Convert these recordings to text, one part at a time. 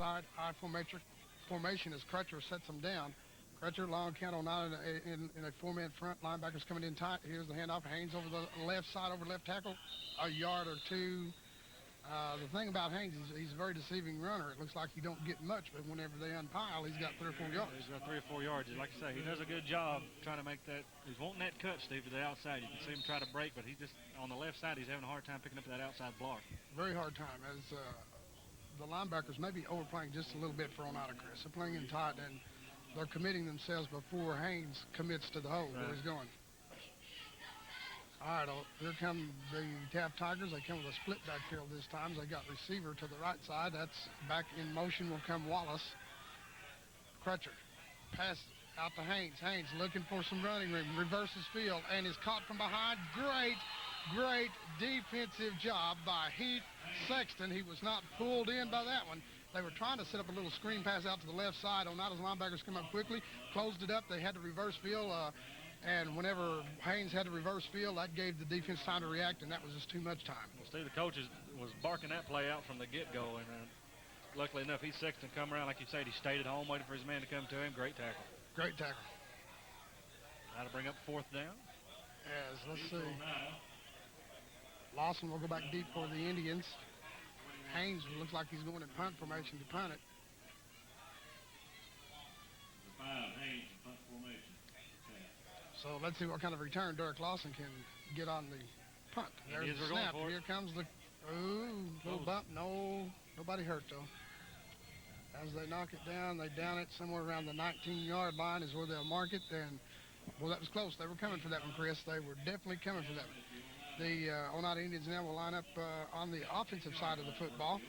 outside formation as Crutcher sets them down. Crutcher, long count on out in a four-man front. Linebackers coming in tight. Here's the handoff. Haynes over the left side, over left tackle, a yard or two. The thing about Haynes is he's a very deceiving runner. It looks like he don't get much, but whenever they unpile, he's got 3 or 4 yards. He's got 3 or 4 yards. Like I say, he does a good job trying to make that. He's wanting that cut, Steve, to the outside. You can see him try to break, but he just, on the left side, he's having a hard time picking up that outside block. Very hard time, as the linebackers may be overplaying just a little bit for Oneida, Chris. They're playing in tight, and they're committing themselves before Haynes commits to the hole where he's going. All right, here come the Taft Tigers. They come with a split backfield this time. They got receiver to the right side. That's back in motion will come Wallace. Crutcher. Pass out to Haynes. Haynes looking for some running room. Reverses field and is caught from behind. Great defensive job by Heath Sexton. He was not pulled in by that one. They were trying to set up a little screen pass out to the left side. Oneida's linebackers come up quickly, closed it up. They had to reverse field. And whenever Haynes had to reverse field, that gave the defense time to react, and that was just too much time. Well, Steve, the coach was barking that play out from the get-go, and luckily enough, Heath Sexton come around, like you said, he stayed at home waiting for his man to come to him. Great tackle. Great tackle. Now to bring up 4th down. As, let's see. Lawson will go back deep for the Indians. Haynes looks like he's going in punt formation to punt it. So let's see what kind of return Derek Lawson can get on the punt. There's the snap. Here comes the little bump. No, nobody hurt though. As they knock it down, they down it somewhere around the 19-yard line is where they'll mark it. And well, that was close. They were coming for that one, Chris. They were definitely coming for that one. The Oneida Indians now will line up on the offensive side of the football.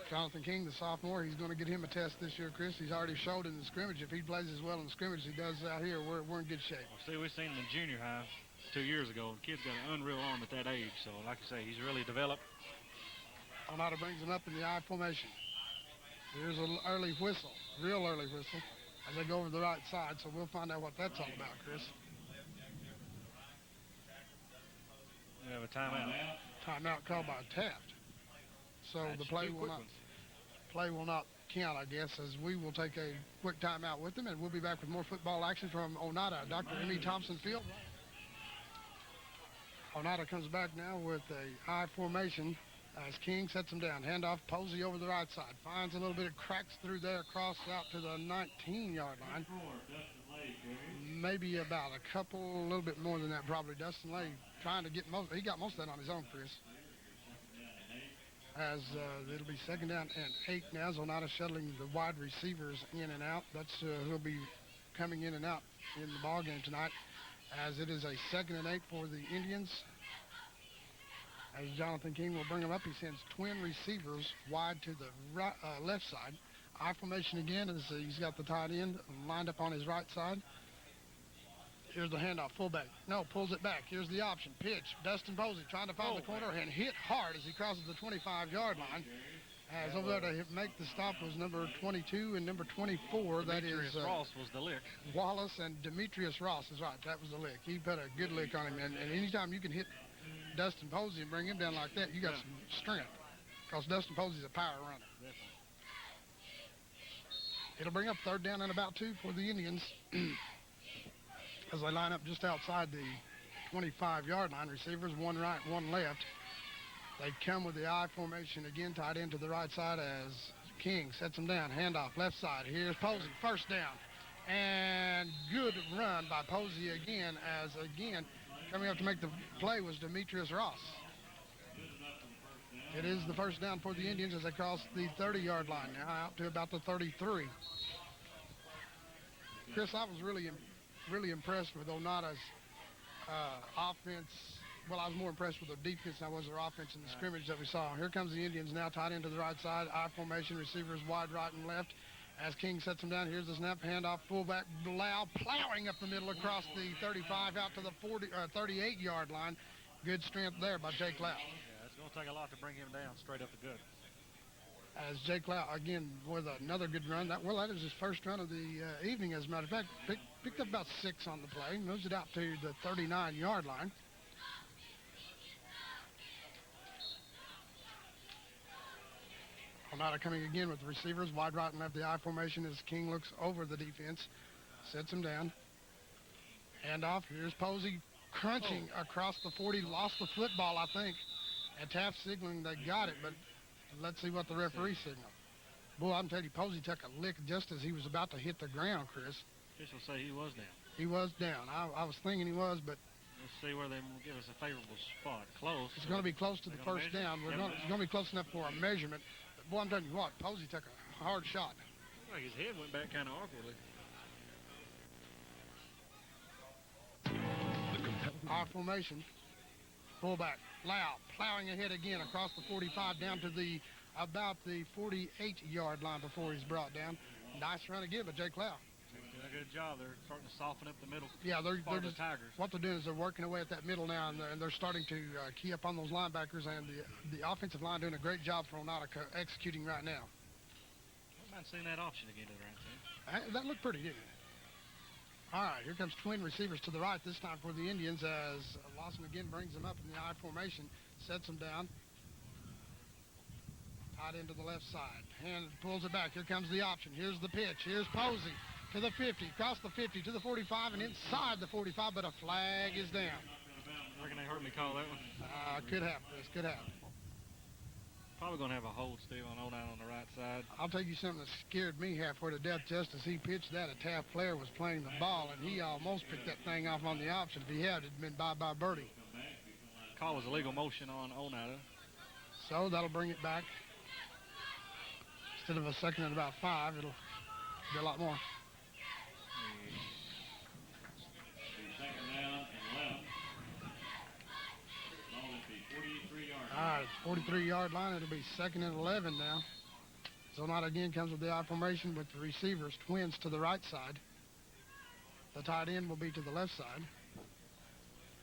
Jonathan King, the sophomore, he's going to get him a test this year, Chris. He's already showed in the scrimmage. If he plays as well in the scrimmage as he does out here, we're in good shape. Well, see, we've seen him in junior high 2 years ago. The kid's got an unreal arm at that age. So, like I say, he's really developed. Oneida brings him up in the I formation. Here's an early whistle, real early whistle, as they go over the right side. So we'll find out what that's all about, Chris. We have a timeout. Timeout called by Taft. So the play will not count, I guess, as we will take a quick timeout with them, and we'll be back with more football action from Oneida. Dr. M.E. Thompson Field. Oneida comes back now with a I formation as King sets him down. Handoff, Posey over the right side. Finds a little bit of cracks through there, across out to the 19-yard line. Maybe about a little bit more than that probably. Dustin Lay trying to get he got most of that on his own, Chris. As it'll be 2nd down and 8 now. Oneida shuttling the wide receivers in and out. That's who'll be coming in and out in the ball game tonight. As it is a 2nd and 8 for the Indians. As Jonathan King will bring them up, he sends twin receivers wide to the left side. I formation again as he's got the tight end lined up on his right side. Here's the handoff, fullback. No, pulls it back. Here's the option. Pitch. Dustin Posey trying to find the corner and hit hard as he crosses the 25-yard line. As over there to make the stop was number 22 and number 24. Demetrius Ross was the lick. Wallace and Demetrius Ross is right. That was the lick. He put a good lick on him. And anytime you can hit Dustin Posey and bring him down like that, you got some strength. Because Dustin Posey's a power runner. Definitely. It'll bring up 3rd down and about 2 for the Indians. As they line up just outside the 25-yard line. Receivers, one right, one left. They come with the I formation again, tied into the right side as King sets them down. Handoff, left side. Here's Posey, 1st down. And good run by Posey again, as again, coming up to make the play was Demetrius Ross. It is the 1st down for the Indians as they cross the 30-yard line, now out to about the 33. Chris, I was really impressed with Oneida's offense. Well, I was more impressed with their defense than I was their offense in the scrimmage that we saw. Here comes the Indians now tied into the right side. I formation, receivers wide right and left. As King sets them down, here's the snap, handoff, fullback, Blau plowing up the middle across the 35 out to the 38-yard line. Good strength there by Jake Lau. Yeah, it's going to take a lot to bring him down straight up the gut. As Jake Lau, again, with another good run. That is his first run of the evening, as a matter of fact. Picked up about 6 on the play. Moves it out to the 39-yard line. Oneida coming again with the receivers, wide right and left the I formation as King looks over the defense, sets him down. Handoff, here's Posey crunching across the 40, lost the football, I think. And Taft signaling they got it, but let's see what the referee signaled. Boy, I'm telling you, Posey took a lick just as he was about to hit the ground, Chris. Officials say he was down. He was down. I was thinking he was, but Let's see where they will give us a favorable spot. Close. it's going to be close to the first down. It's going to be close enough for a measurement. But boy, I'm telling you what, Posey took a hard shot. Looked like his head went back kind of awkwardly. I formation. Fullback. Lau plowing ahead again across the 45 down to about the 48-yard line before he's brought down. Nice run again by Jake Lau. Doing a good job. They're starting to soften up the middle. Yeah, they're the just, Tigers. what they're doing is they're working away at that middle now, and they're starting to key up on those linebackers, and the offensive line doing a great job for Oneida executing right now. I don't mind seeing that option again to the right side. That looked pretty, didn't it? All right, here comes twin receivers to the right, this time for the Indians, as Lawson again brings them up in the I formation, sets them down. Tight end to the left side. Hand pulls it back. Here comes the option. Here's the pitch. Here's Posey to the 50, across the 50, to the 45, and inside the 45, but a flag is down. I reckon they heard me call that one. Could happen. This could happen. Probably going to have a hold, Steve, on Oneida on the right side. I'll tell you something that scared me halfway to death just as he pitched that. A Taft player was playing the ball, and he almost picked that thing off on the option. If he had, it'd been bye-bye birdie. Call was a legal motion on Oneida. So that'll bring it back. Instead of a second and about 5, it'll be a lot more. All right, 43-yard line. It'll be 2nd and 11 now. So Oneida again comes with the I formation with the receivers, twins to the right side. The tight end will be to the left side.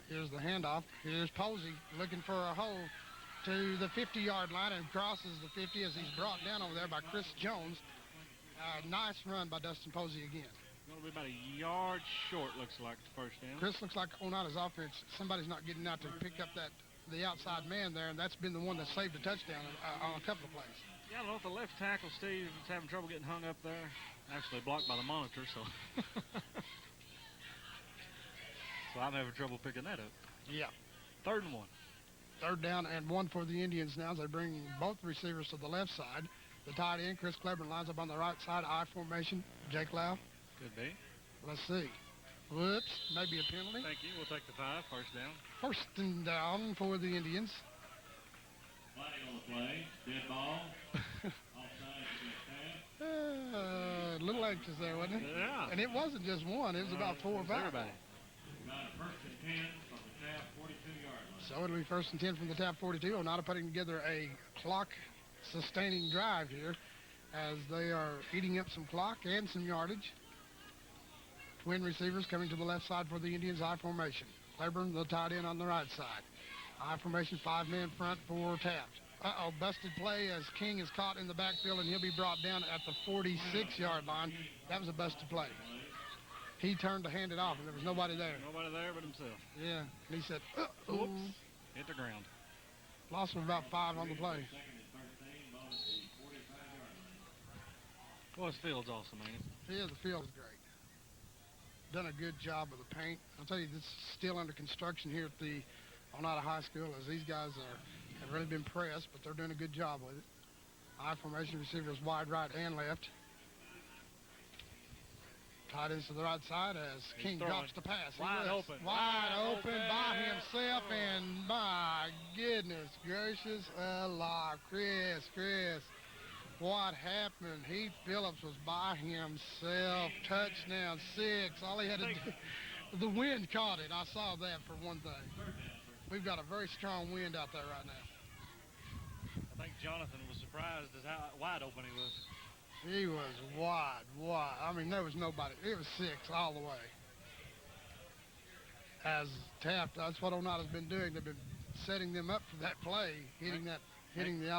Here's the handoff. Here's Posey looking for a hole to the 50-yard line and crosses the 50 as he's brought down over there by Chris Jones. Nice run by Dustin Posey again. Going to be about a yard short, looks like, the first down. Chris, looks like Oneida's offense, somebody's not getting out to pick up the outside man there, and that's been the one that saved a touchdown on a couple of plays. Yeah, I don't know if the left tackle, Steve, is having trouble getting hung up there. Actually blocked by the monitor, so. So I'm having trouble picking that up. Yeah. 3rd and 1. 3rd down and 1 for the Indians now as they bring both receivers to the left side. The tight end, Chris Cleburne, lines up on the right side, I formation. Jake Lau. Could be. Let's see. Whoops, maybe a penalty. Thank you. We'll take the 5, first down. 1st and down for the Indians. Flagging on the play, dead ball. Offside against Taft. A little anxious there, wasn't it? Yeah. And it wasn't just one, it was about 4 or 5. Everybody. Got a 1st and 10 from the Taft 42-yard line. So it'll be 1st and 10 from the Taft 42. Oneida putting together a clock-sustaining drive here as they are eating up some clock and some yardage. Twin receivers coming to the left side for the Indians, I formation. Cleburne, the tight end on the right side. I formation, 5-man front for Taft. Busted play as King is caught in the backfield, and he'll be brought down at the 46-yard line. That was a busted play. He turned to hand it off, and there was nobody there. Nobody there but himself. Yeah, and he said, Oops. Hit the ground. Loss of about 5 on the play. 2nd and 13, ball at the 45-yard line. Boy, this field's awesome, man. Yeah, the field is great. Done a good job with the paint. I'll tell you, this is still under construction here at the Oneida High School as these guys have really been pressed, but they're doing a good job with it. I formation receivers wide right and left. Tight ends to the right side as King drops the pass. Wide open. Wide open by himself, and my goodness gracious alive. Chris, what happened? Heath Phillips was by himself. Touchdown 6. All he had to do, the wind caught it. I saw that for one thing. We've got a very strong wind out there right now. I think Jonathan was surprised at how wide open he was. He was wide. I mean, there was nobody. It was 6 all the way. As Taft, that's what Oneida's been doing. They've been setting them up for that play, hitting the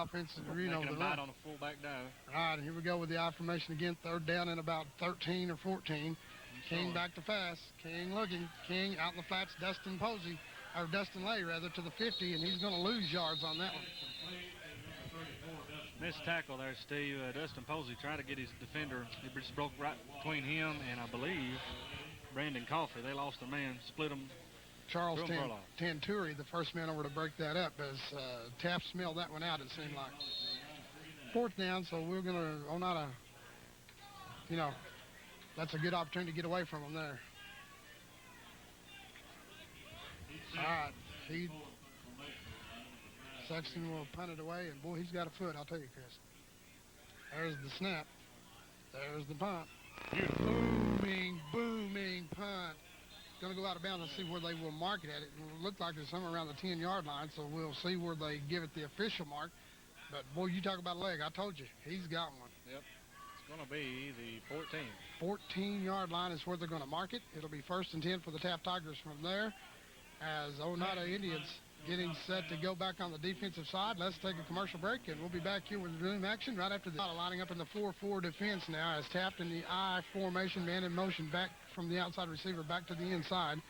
offensive, Making the him run. bite on a fullback dive. All right, and here we go with the I formation again. 3rd down and about 13 or 14. King back to pass. King looking. King out in the flats. Dustin Lay, to the 50, and he's going to lose yards on that one. Missed tackle there, Steve. Dustin Posey tried to get his defender. He just broke right between him and, I believe, Brandon Coffey. They lost their man, split them. Charles Threw 'em for a loss. Tanturi, the first man over to break that up, as Taft smelled that one out, it seemed like. Fourth down, so we're going to, Oneida, you know, that's a good opportunity to get away from them there. All right, Sexton will punt it away, and boy, he's got a foot, I'll tell you, Chris. There's the snap. There's the punt. Booming, booming punt. Going to go out of bounds and see where they will mark it at. It will look like it's somewhere around the 10-yard line, so we'll see where they give it the official mark. But, boy, you talk about a leg. I told you, he's got one. Yep. It's going to be the 14. 14-yard line is where they're going to mark it. It'll be 1st and 10 for the Taft Tigers from there. As Oneida Indians getting set to go back on the defensive side. Let's take a commercial break, and we'll be back here with room action right after this. Lining up in the 4-4 defense now as Taft in the I formation, man in motion, back from the outside receiver back to the inside.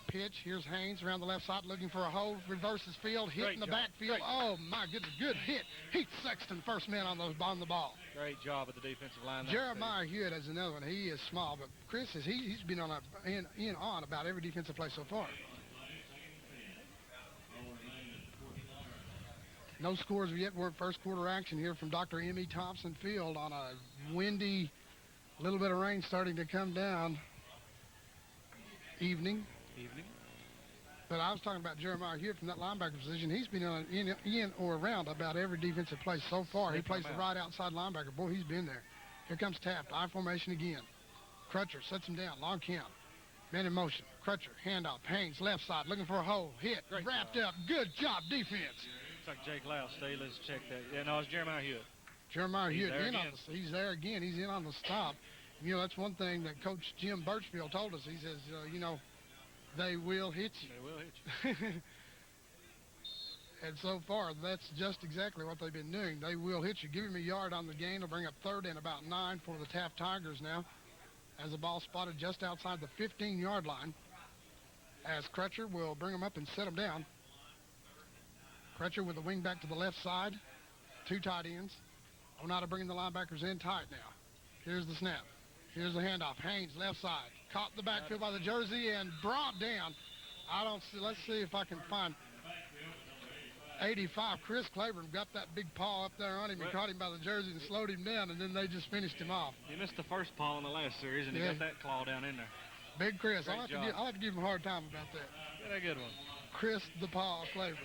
Pitch, here's Haynes around the left side looking for a hole, reverses field, hit in the backfield. Oh, my goodness, good hit. Heath Sexton, first man on the ball. Great job at the defensive line. Jeremiah Hewitt is another one. He is small, but Chris, he's been on about every defensive play so far. No scores yet. We're at first quarter action here from Dr. M.E. Thompson Field on a windy, little bit of rain starting to come down evening. But I was talking about Jeremiah Hewitt from that linebacker position. He's been in or around about every defensive play so far. He plays the right outside linebacker. Boy, he's been there. Here comes Taft. I formation again. Crutcher sets him down. Long count. Man in motion. Crutcher. Handoff. Haynes left side looking for a hole. Hit. Great wrapped job. up. Good job defense. Looks like Jake Lowe. Stay. Let's check that. Yeah, no, it's Jeremiah Hewitt. Jeremiah He's Hewitt there in again. he's there again. He's in on the stop. You know, that's one thing that Coach Jim Birchfield told us. He says, you know, they will hit you. They will hit you. And so far, that's just exactly what they've been doing. They will hit you. Give him a yard on the gain. They'll bring up 3rd and about 9 for the Taft Tigers now, as the ball spotted just outside the 15-yard line, as Crutcher will bring them up and set them down. Crutcher with the wing back to the left side. 2 tight ends. Oneida bringing the linebackers in tight now. Here's the snap. Here's the handoff. Haynes left side. Caught in the backfield by the jersey and brought down. I don't see. Let's see if I can find 85. Chris Claiborne got that big paw up there on him and caught him by the jersey and slowed him down, and then they just finished him off. He missed the first paw in the last series, and he got that claw down in there. Big Chris. Great job. I'll have to give him a hard time about that. Get a good one. Chris the Paw Claiborne.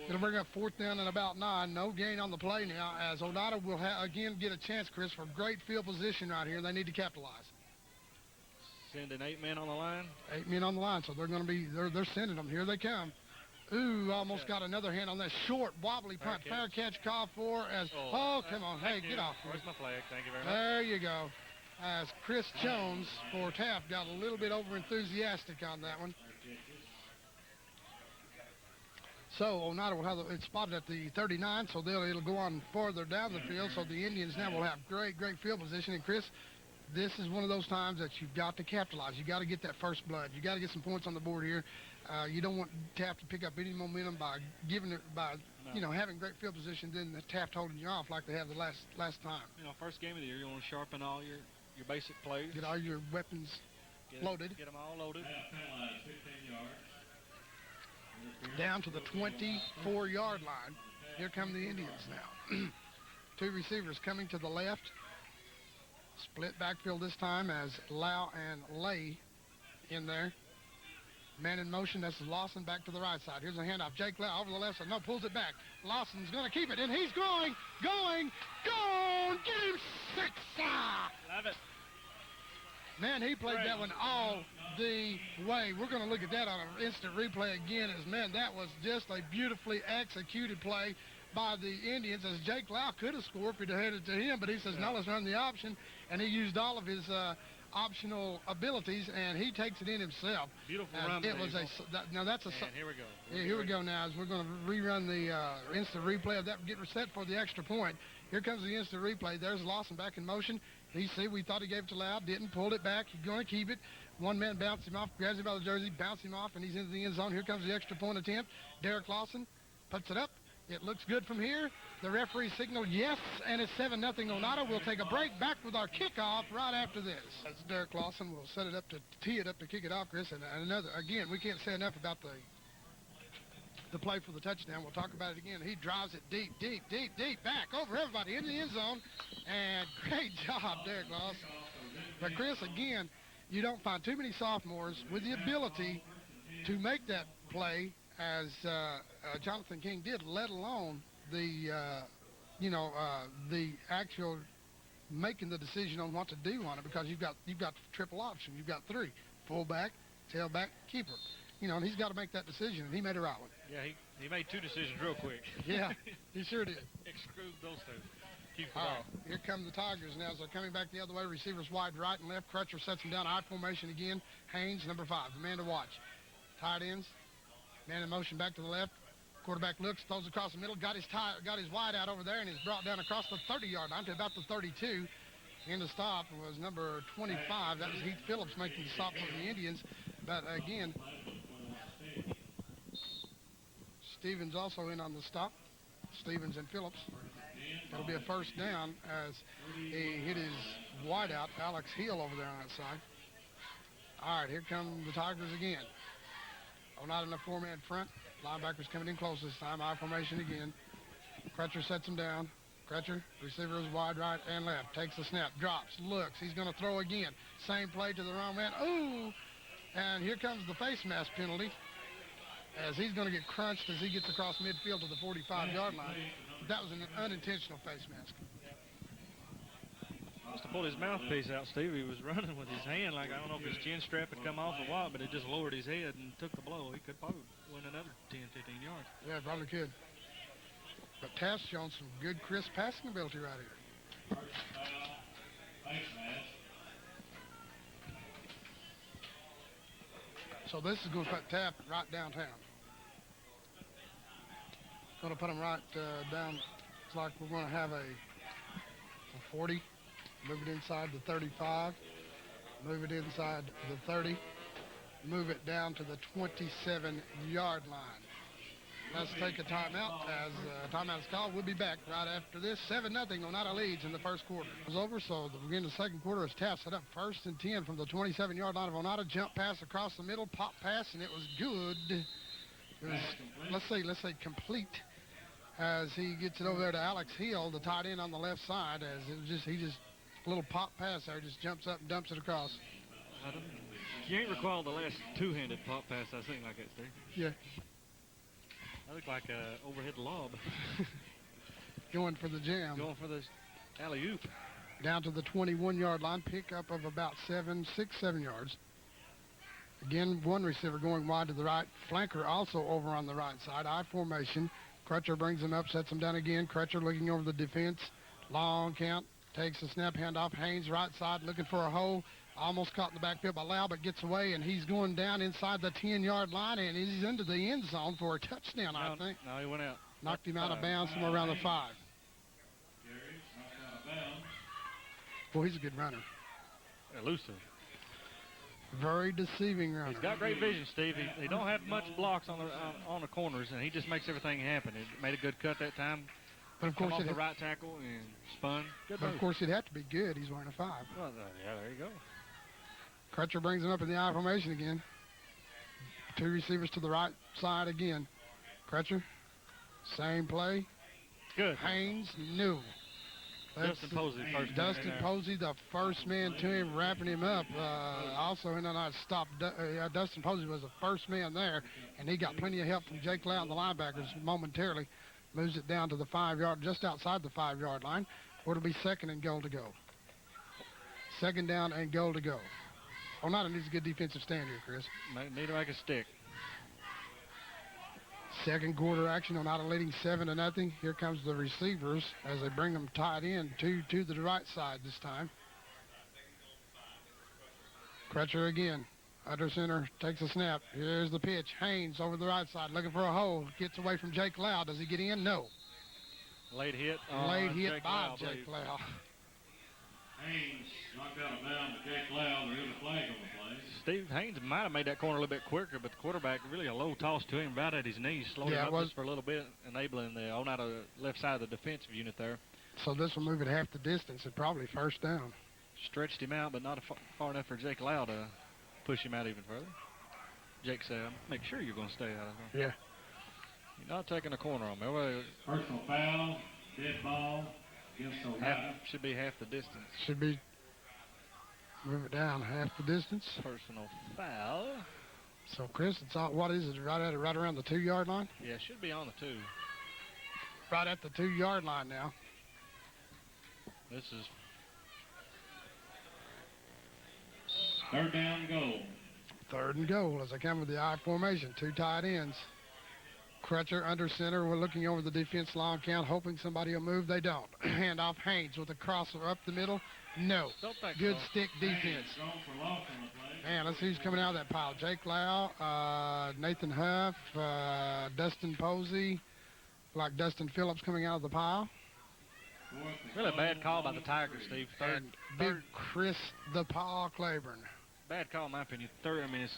It'll bring up 4th down and about 9. No gain on the play now, as Oneida will again get a chance, Chris, for great field position right here. They need to capitalize. Sending 8 men on the line. 8 men on the line, so they're going to be, they're sending them. Here they come. Ooh, almost got another hand on that short, wobbly punt. Fair catch called for as, come on. Hey, get off. Where's my flag? Thank you very much. There you go. As Chris Jones for Taft got a little bit over-enthusiastic on that one. So Oneida will have it spotted at the 39, so it'll go on farther down the field. So the Indians now will have great field position. And Chris, this is one of those times that you've got to capitalize. You got to get that first blood. You got to get some points on the board here. You don't want Taft to pick up any momentum by having great field position, then the Taft holding you off like they have the last time. You know, first game of the year, you want to sharpen all your basic plays. Get all your weapons loaded. Get them all loaded. Penalized 15 yards. Down to the 24-yard line. Here come the Indians now. 2 receivers coming to the left. Split backfield this time as Lau and Lay in there. Man in motion, that's Lawson back to the right side. Here's a handoff. Jake Lau over the left side. No, pulls it back. Lawson's going to keep it, and he's going! Get him 6! Love it. Man, he played that one all the way. We're going to look at that on an instant replay again. Man, that was just a beautifully executed play by the Indians, as Jake Lau could have scored if he'd had it to him, but he says, no, let's run the option, and he used all of his optional abilities, and he takes it in himself. Beautiful run. Now that's a. And here we go. Here we go now, as we're going to rerun the instant replay of that, get set for the extra point. Here comes the instant replay. There's Lawson back in motion. We thought he gave it to Loud, didn't, pulled it back. He's going to keep it. One man bounced him off, grabs him by the jersey, bounced him off, and he's into the end zone. Here comes the extra point attempt. Derek Lawson puts it up, It looks good from here. The referee signaled yes, and it's 7-0 Oneida. We'll take a break. Back with our kickoff right after this. That's Derek Lawson. We'll set it up to tee it up to kick it off, Chris. And another, again, we can't say enough about the play for the touchdown. We'll talk about it again. He drives it deep, deep, deep, deep, back over everybody into the end zone. And great job, Derek Lawson. But, Chris, again, you don't find too many sophomores with the ability to make that play as Jonathan King did, let alone the actual making the decision on what to do on it, because you've got triple option. You've got three: fullback, tailback, keeper. And he's got to make that decision, and he made a right one. Yeah, he made two decisions real quick. Yeah, he sure did. Exclude those two. Keep the All ball. right, here come the Tigers now as they're coming back the other way. Receivers wide right and left. Crutcher sets them down. I formation again. Haynes, number 5, the man to watch. Tight ends. Man in motion back to the left. Quarterback looks, throws across the middle, got his wide out over there, and he's brought down across the 30-yard line to about the 32. And the stop was number 25. That was Heath Phillips making the stop for the Indians. But again, Stevens also in on the stop. Stevens and Phillips. That'll be a first down as he hit his wide out, Alex Hill, over there on that side. All right, here come the Tigers again. Not in a 4-man front. Linebackers coming in close this time. I formation again. Crutcher sets him down. Crutcher, receiver is wide right and left. Takes a snap, drops, looks. He's going to throw again. Same play to the wrong man. Ooh! And here comes the face mask penalty, as he's going to get crunched as he gets across midfield to the 45-yard line. That was an unintentional face mask. Must have pulled his mouthpiece out, Steve. He was running with his hand like, I don't know if his chin strap had come off or what, but it just lowered his head and took the blow. He could probably win another 10, 15 yards. Yeah, probably could. But Taft's shown some good, crisp passing ability right here. So this is going to put Taft right downtown. Going to put him right down. It's like we're going to have a 40. Move it inside the 35. Move it inside the 30. Move it down to the 27-yard line. Let's take a timeout. As timeout is called, we'll be back right after this. 7-0 Oneida leads in the first quarter. It was over, so the beginning of the second quarter is Taft set up 1st and 10 from the 27-yard line of Oneida. Jump pass across the middle, pop pass, and it was good. It was, let's say complete, as he gets it over there to Alex Hill, the tight end on the left side, as it was he just a little pop pass there, just jumps up and dumps it across. You ain't recall the last two-handed pop pass I seen like that, Steve. Yeah. That looked like a overhead lob. Going for the jam. Going for the alley-oop. Down to the 21-yard line, pickup of about 7 yards. Again, one receiver going wide to the right. Flanker also over on the right side. I formation. Crutcher brings him up, sets him down again. Crutcher looking over the defense. Long count. Takes a snap, handoff. Haynes right side looking for a hole. Almost caught in the backfield by Lau, but gets away, and he's going down inside the 10-yard line, and he's into the end zone for a touchdown, I think. No, he went out. Knocked him out of bounds somewhere around the 5. Boy, he's a good runner. Elusive. Very deceiving runner. He's got great vision, Steve. He don't have much blocks on the corners, and he just makes everything happen. He made a good cut that time. But of course, off the right tackle and spun. Good but move. of course, it'd have to be good. He's wearing a 5. Well, yeah, there you go. Crutcher brings him up in the I formation again. 2 receivers to the right side again. Crutcher, same play. Good. Haynes, new. Dustin Posey, first. Dustin Posey, the first man to him, wrapping him up. Also, in that stop, Dustin Posey was the first man there, and he got plenty of help from Jake Lau and the linebackers momentarily. Moves it down to the 5-yard, just outside the 5-yard line, where it'll be 2nd and goal to go. 2nd down and goal to go. Oneida needs a good defensive stand here, Chris. Need to make a stick. Second quarter action, Oneida leading 7-0. Here comes the receivers as they bring them tight end to the right side this time. Crutcher again. Under center, takes a snap. Here's the pitch. Haynes over the right side, looking for a hole. Gets away from Jake Lau. Does he get in? No. Late hit. Late hit Jake by Lau, Jake Lau. Haynes knocked out of bounds to Jake Lau. There is a flag on the play. Steve Haynes might have made that corner a little bit quicker, but the quarterback really a low toss to him right at his knees, slowed him up just for a little bit, enabling the Oneida left side of the defensive unit there. So this will move it half the distance and probably first down. Stretched him out, but not far enough for Jake Lau to push him out even further. Jake said, make sure you're going to stay out of here. Yeah. You're not taking a corner on me. Well, Personal foul, dead ball, against Oneida. should be half the distance. Should be. Move it down half the distance. Personal foul. So, Chris, it's all, what is it, right around the 2-yard line? Yeah, it should be on the 2. Right at the 2-yard line now. This is Third down goal. 3rd and goal as they come with the I formation. 2 tight ends. Crutcher under center. We're looking over the defense line count, hoping somebody will move. They don't. Hand off Haynes with a crosser up the middle. No. don't think Good so. stick defense. Haynes going for loss on the play. Man, let's see who's coming out of that pile. Jake Lau, Nathan Huff, Dustin Posey, like Dustin Phillips coming out of the pile. Really bad call by the Tigers, Steve. And big Chris the Paul Claiborne. Bad call in my opinion. It's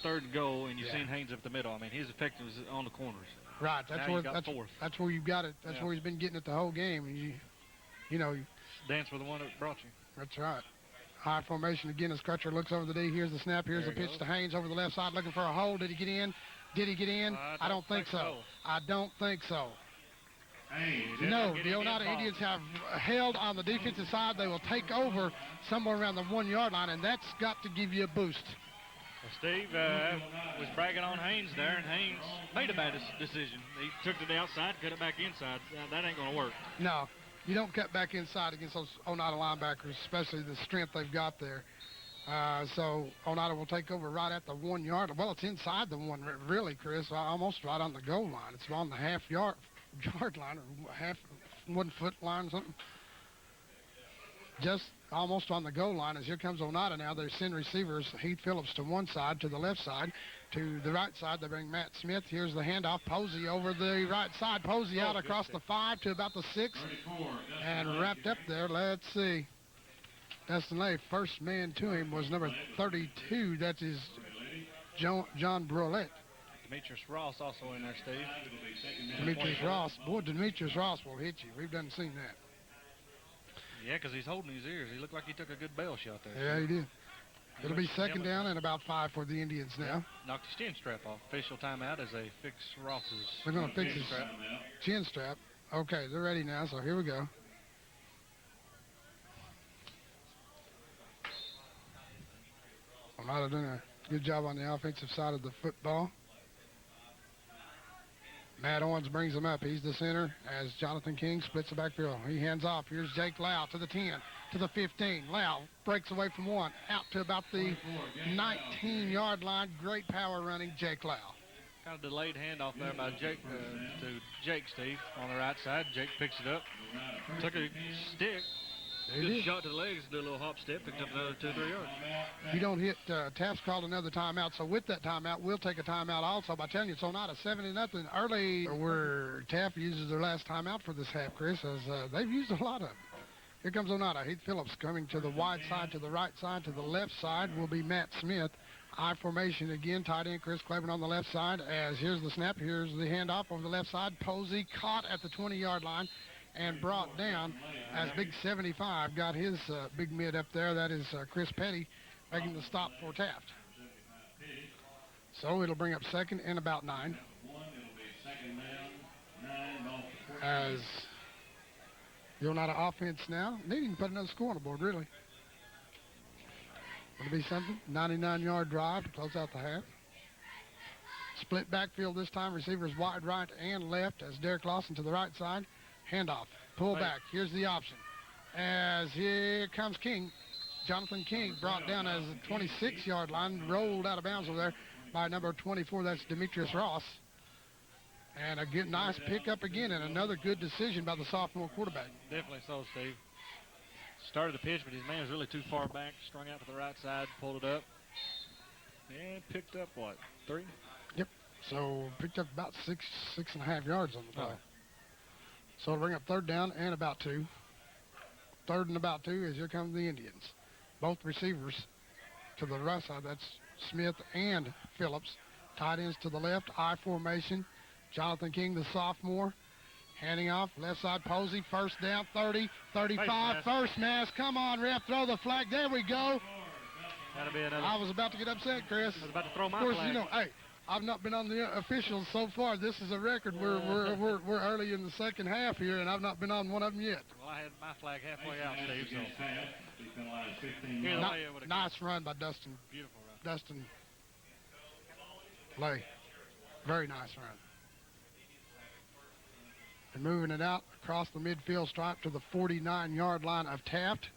3rd and goal, and you've Yeah. seen Haynes up the middle. I mean, his effectiveness is on the corners. Right, that's Now where you got fourth. that's where you've got it. That's Yeah. where he's been getting it the whole game. And you know, Dance with the one that brought you. that's right. High formation again as Crutcher looks over the D. Here's the snap. Here's There the he pitch goes. to Haynes over the left side looking for a hole. Did he get in? Did he get in? I don't think so. I don't think so. Haynes. Did No, not get the any Oneida involved. Indians have held on the defensive side. They will take over somewhere around the 1-yard line, and that's got to give you a boost. Well, Steve was bragging on Haynes there, and Haynes made a bad decision. He took it to the outside, cut it back inside. That ain't going to work. No, you don't cut back inside against those Oneida linebackers, especially the strength they've got there. So Oneida will take over right at the 1-yard. Well, it's inside the 1, really, Chris. Almost right on the goal line. It's on the half-yard line or half 1-foot line or something. Just almost on the goal line as here comes Oneida now. They send receivers, Heath Phillips to one side, to the left side. To the right side, they bring Matt Smith. Here's the handoff. Posey over the right side. Posey out across the 5 to about the 6. 34. And wrapped up there, let's see. Dustin Lay, first man to him was number 32. That is John Brolette. Demetrius Ross also in there, Steve. Demetrius Ross. Boy, Demetrius Ross will hit you. We've done seen that. Yeah, because he's holding his ears. He looked like he took a good bail shot there. Yeah, he did. It'll be He 2nd down and about 5 for the Indians now. knocked his chin strap off. Official timeout as they fix Ross's They're going to fix his Strap. chin strap. Okay, they're ready now, so here we go. Oneida doing a good job on the offensive side of the football. Matt Owens brings him up. He's the center as Jonathan King splits the backfield. He hands off. Here's Jake Lau to the 10, to the 15. Lau breaks away from 1, out to about the 19-yard line. Great power running, Jake Lau. kind of delayed handoff there by Jake to Jake, Steve, on the right side. Jake picks it up, took a stick. Good shot to the legs, did a little hop step, picked up another 2-3 yards. You don't hit, Taft's called another timeout, so with that timeout, we'll take a timeout also by telling you it's Oneida 70-0 early, where Taft uses their last timeout for this half, Chris, as they've used a lot of them. Here comes Oneida. Heath Phillips coming to the wide side, to the right side, to the left side will be Matt Smith. I formation again, tight end Chris Claiborne on the left side, as here's the snap, here's the handoff over the left side. Posey caught at the 20-yard line and brought down as Big 75 got his big mid up there. That is Chris Petty making the stop for Taft. So it'll bring up second and about 9. As the Oneida offense now needing to put another score on the board, really. Will it be something? 99-yard drive to close out the half. Split backfield this time. Receivers wide right and left as Derek Lawson to the right side. Handoff. Pull back. Here's the option. As here comes King. Jonathan King brought down as a 26-yard line. Rolled out of bounds over there by number 24. That's Demetrius Ross. And a good, nice pickup again, and another good decision by the sophomore quarterback. Definitely so, Steve. Started the pitch, but his man was really too far back. Strung out to the right side, pulled it up. And picked up, what, 3? Yep. So picked up about 6.5 yards on the play. Oh. So it'll bring up third down and about 2. Third and about 2 as here come the Indians. Both receivers to the right side. That's Smith and Phillips. Tight ends to the left, I formation. Jonathan King, the sophomore, handing off, left side Posey, first down, 30, 35, first mass. Come on, ref, throw the flag. There we go. That'll be another. I was about to get upset, Chris. I was about to throw my Of course, flag. you know, hey, I've not been on the officials so far. This is a record. We're early in the second half here, and I've not been on one of them yet. Well, I had my flag halfway out, Steve. So. Against Taft. He penalized 15 Either yards. way, it would've Nice run by Dustin Beautiful run. Lay. Very nice run. And moving it out across the midfield stripe to the 49-yard line of Taft.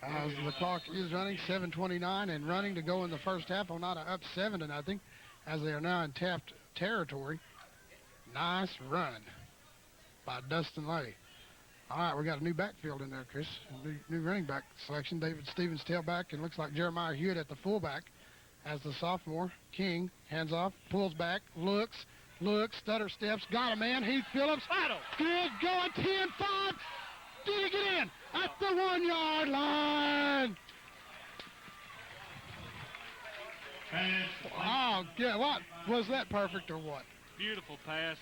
As the clock is running, 7:29 and running to go in the first half. Oneida up 7-0 as they are now in Taft territory. Nice run by Dustin Lay. All right, we got a new backfield in there, Chris. A new running back selection. David Stevens tailback, and looks like Jeremiah Hewitt at the fullback as the sophomore. King hands off, pulls back, looks, stutter steps, got a man. Heath Phillips. Good going, 10-5. Did he get in? At the 1-yard line. Oh, yeah, what? Was that perfect or what? Beautiful pass.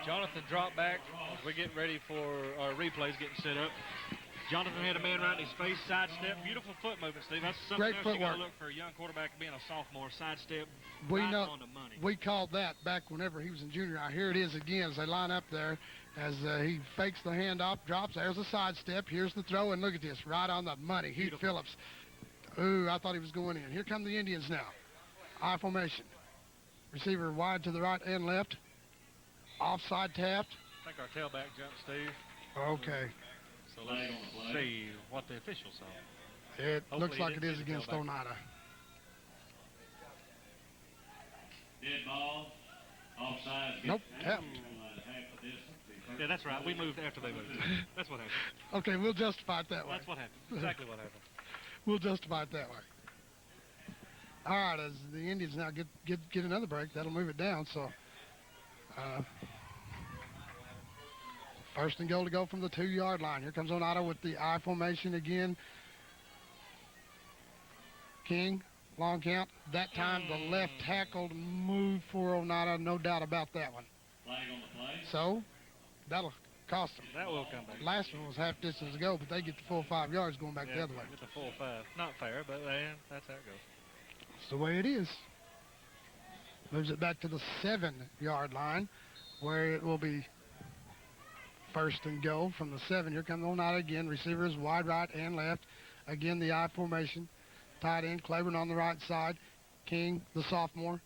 Jonathan dropped back as we get ready for our replays getting set up. Jonathan had a man right in his face, sidestep. Beautiful foot movement, Steve. That's something Great else you got footwork. to look for a young quarterback being a sophomore. Sidestep, We right know on the money. we called that back whenever he was in junior high. Here it is again as they line up there as he fakes the handoff, drops. There's a sidestep. Here's the throw, and look at this, right on the money. Heath Beautiful. Phillips. Ooh, I thought he was going in. Here come the Indians now. I formation. Receiver wide to the right and left. Offside Taft. I think our tailback jumped, Steve. Okay. So let's see what the officials saw. It Hopefully looks he like it didn't is see the against tailback. Oneida. Dead ball. Offside. Nope, Taft. Half the distance. Yeah, that's right. We moved after they moved. That's what happened. Okay, we'll justify it that way. That's what happened. Exactly what happened. We'll justify it that way. All right, as the Indians now get another break, that'll move it down. So, first and goal to go from the 2-yard line. Here comes Oneida with the I formation again. King, long count. That time the left tackle moved for Oneida, no doubt about that one. Flag on the play. So, that'll cost them. That will come back. Last one was half distance to go, but they get the full 5 yards going back the other way. Get the full 5. Not fair, but that's how it goes. It's the way it is. Moves it back to the 7-yard line, where it will be first and goal from the 7. Here comes Oneida again. Receivers wide right and left. Again, the I formation. Tight end, Claiborne on the right side. King, the sophomore.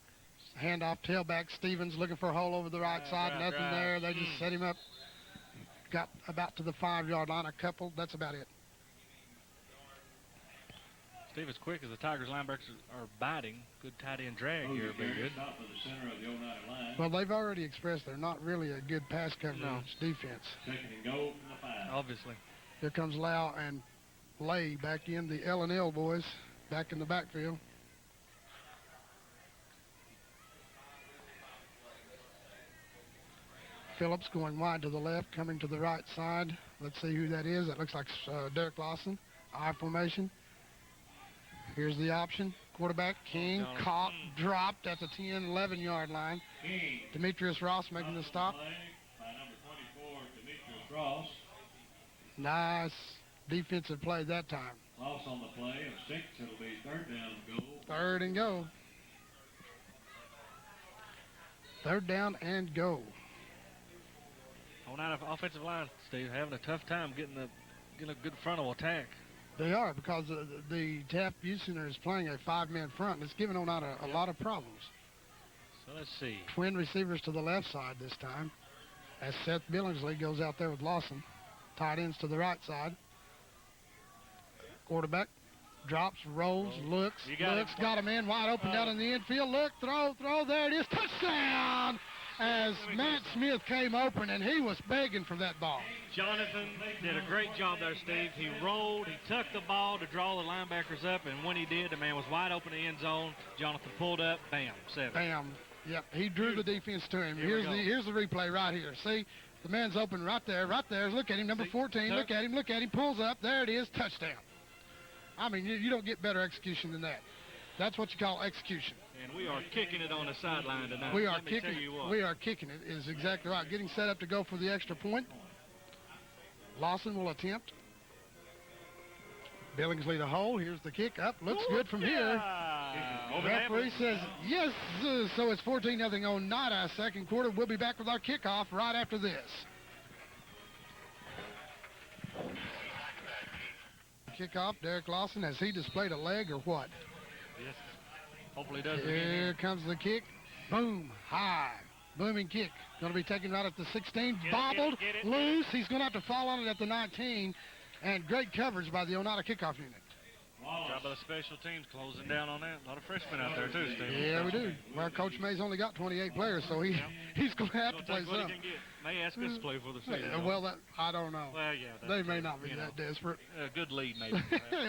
Handoff, tailback. Stevens looking for a hole over the right side. Nothing there. They just set him up. Got about to the 5-yard line. A couple. That's about it. Steve, as quick as the Tigers linebackers are biting, good tight end drag here would be good. Stop for the center of the Oneida line. Well, they've already expressed they're not really a good pass coverage defense. Second and goal from the 5. Obviously. Here comes Lau and Lay back in, the L&L boys back in the backfield. Phillips going wide to the left, coming to the right side. Let's see who that is. That looks like Derek Lawson. I formation. Here's the option. Quarterback, King, caught, dropped at the 10, 11-yard line. King. Demetrius Ross making the stop. Play by number 24, Demetrius Ross. Nice defensive play that time. Loss on the play of 6. It'll be third down and goal. Third and go. Third down and go. Oneida offensive line, Steve, having a tough time getting a good frontal attack. They are, because the Taft Youth Center is playing a 5-man front, and it's giving Oneida a lot of problems. So let's see. Twin receivers to the left side this time, as Seth Billingsley goes out there with Lawson. Tight ends to the right side. Quarterback drops, rolls, looks, got a man wide open down in the infield. Look, throw, there it is, touchdown! As Matt Smith came open, and he was begging for that ball. Jonathan did a great job there, Steve. He rolled, he tucked the ball to draw the linebackers up, and when he did, the man was wide open in the end zone. Jonathan pulled up, bam, 7. Bam. Yep, he drew the defense to him. Here's the replay right here. See, the man's open right there. Look at him, number 14. Look at him. Pulls up. There it is, touchdown. I mean, you don't get better execution than that. That's what you call execution. And we are kicking it on the sideline tonight. We are Let me kicking. tell you what. We are kicking it is exactly right. Getting set up to go for the extra point. Lawson will attempt. Billingsley to hold. Here's the kick up. Looks good from here. Over Referee there. says yes. So it's 14-0 Oneida. Second quarter. We'll be back with our kickoff right after this. Kickoff. Derek Lawson. Has he displayed a leg or what? Yes. Hopefully he does it again. Here comes the kick. Boom. High. Booming kick. Going to be taken right at the 16. Bobbled. Get it. Loose. He's going to have to fall on it at the 19. And great coverage by the Oneida kickoff unit. Job by the special teams closing down on that. A lot of freshmen out there too, Steve. Yeah, we do. Well, Coach May's only got 28 players, so he's going to have to play some. May ask us to play for the season. Well, I don't know. Well, yeah. They may not be that desperate. A good lead, maybe.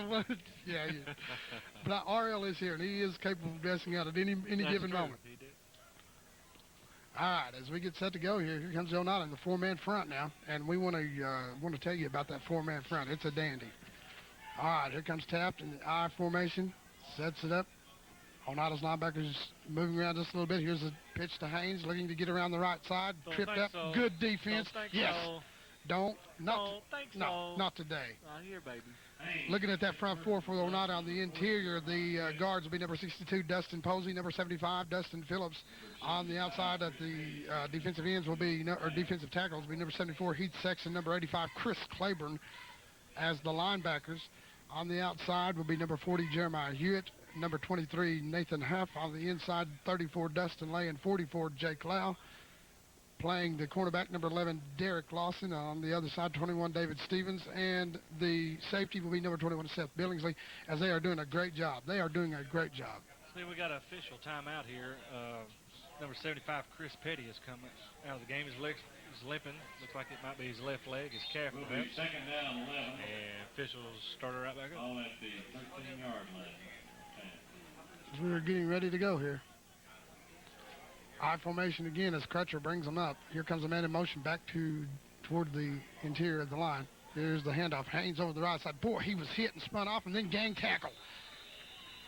Well, yeah. But RL is here, and he is capable of dressing out at any given moment. He did. All right, as we get set to go here comes Oneida in the four-man front now, and we want to tell you about that four-man front. It's a dandy. All right, here comes Taft in the I formation, sets it up. Oneida's linebackers moving around just a little bit. Here's a pitch to Haynes, looking to get around the right side. Tripped up, good defense. Yes. Don't think so. No, not today. Not here, baby. Looking at that front four for Oneida on the interior, the guards will be number 62, Dustin Posey, number 75, Dustin Phillips. On the outside at the defensive ends will be, or defensive tackles will be number 74, Heath Sexton, number 85, Chris Claiborne as the linebackers. On the outside will be number 40, Jeremiah Hewitt, number 23, Nathan Huff. On the inside, 34, Dustin Lay, and 44, Jake Lau. Playing the cornerback, number 11, Derek Lawson. On the other side, 21, David Stevens. And the safety will be number 21, Seth Billingsley, as they are doing a great job. They are doing a great job. See, we got an official timeout here. Number 75, Chris Petty is coming out of the game. His leg's limping. Looks like it might be his left leg, his calf. Will be second down 11. And officials start her right back up. All at the 13-yard line. As we are getting ready to go here. I formation again as Crutcher brings them up. Here comes a man in motion back toward the interior of the line. Here's the handoff. Haynes over the right side. Boy, he was hit and spun off and then gang tackle.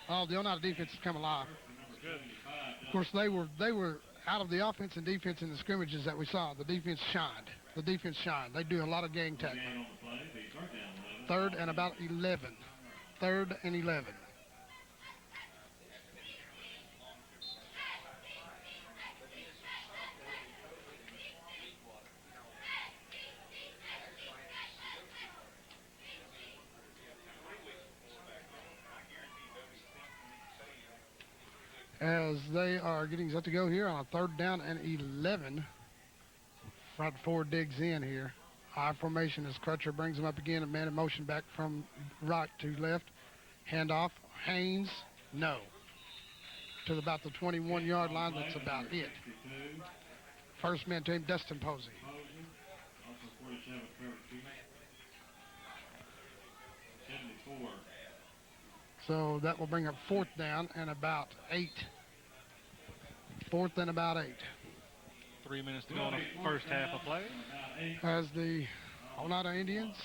Oh, the Oneida defense has come alive. Of course, they were out of the offense and defense in the scrimmages that we saw. The defense shined. They do a lot of gang tackling. Third and about 11. Third and 11. As they are getting set to go here on a third down and 11. Front four digs in here. I formation as Crutcher brings them up again. A man in motion back from right to left. Handoff. Haynes. No. To about the 21-yard line. That's about it. First man to him, Dustin Posey. Also 47, Trevor Keith. 74. So that will bring up fourth down and about 8. Fourth and about 8. 3 minutes to go in the first half of play. As the Oneida Indians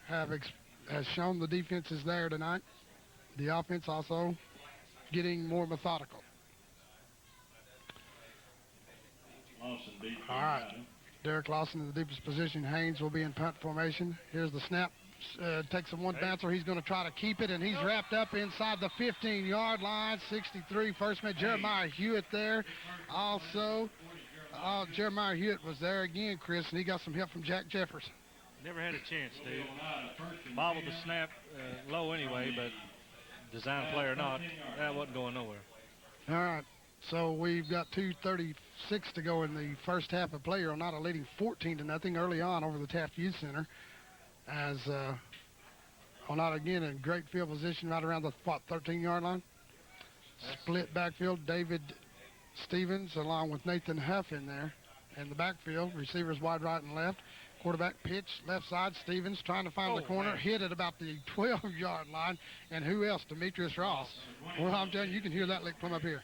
has shown the defense is there tonight, the offense also getting more methodical. Lawson beat. All right. Derek Lawson in the deepest position. Haynes will be in punt formation. Here's the snap. Takes a one bouncer. He's going to try to keep it, and he's wrapped up inside the 15-yard line. 63, first man Jeremiah Hewitt there. Also, Jeremiah Hewitt was there again, Chris, and he got some help from Jack Jefferson. Never had a chance, Steve. Bobbled the snap low anyway, but design play or not, that wasn't going nowhere. All right. So we've got 2:36 to go in the first half of play. Oneida leading 14-0 early on over the Taft Youth Center. As Oneida again in great field position right around the 13-yard line. Split backfield, David Stevens along with Nathan Huff in there. In the backfield, receivers wide right and left. Quarterback pitch, left side, Stevens trying to find the corner, man. Hit at about the 12-yard line. And who else? Demetrius Ross. Well, I'm telling you, you can hear that lick from up here.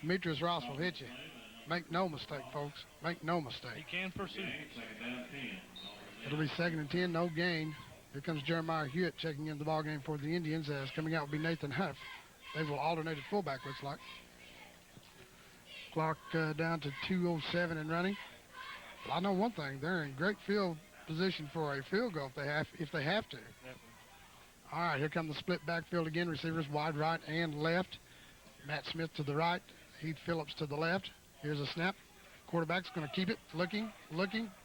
Demetrius Ross will hit you. Make no mistake, folks. Make no mistake. He can pursue. It'll be 2nd and 10, no gain. Here comes Jeremiah Hewitt checking in the ballgame for the Indians, as coming out will be Nathan Huff. They will alternate at fullback, looks like. Clock down to 2:07 and running. Well, I know one thing. They're in great field position for a field goal if they have to. Definitely. All right, here come the split backfield again. Receivers wide right and left. Matt Smith to the right. Heath Phillips to the left. Here's a snap. Quarterback's going to keep it, looking,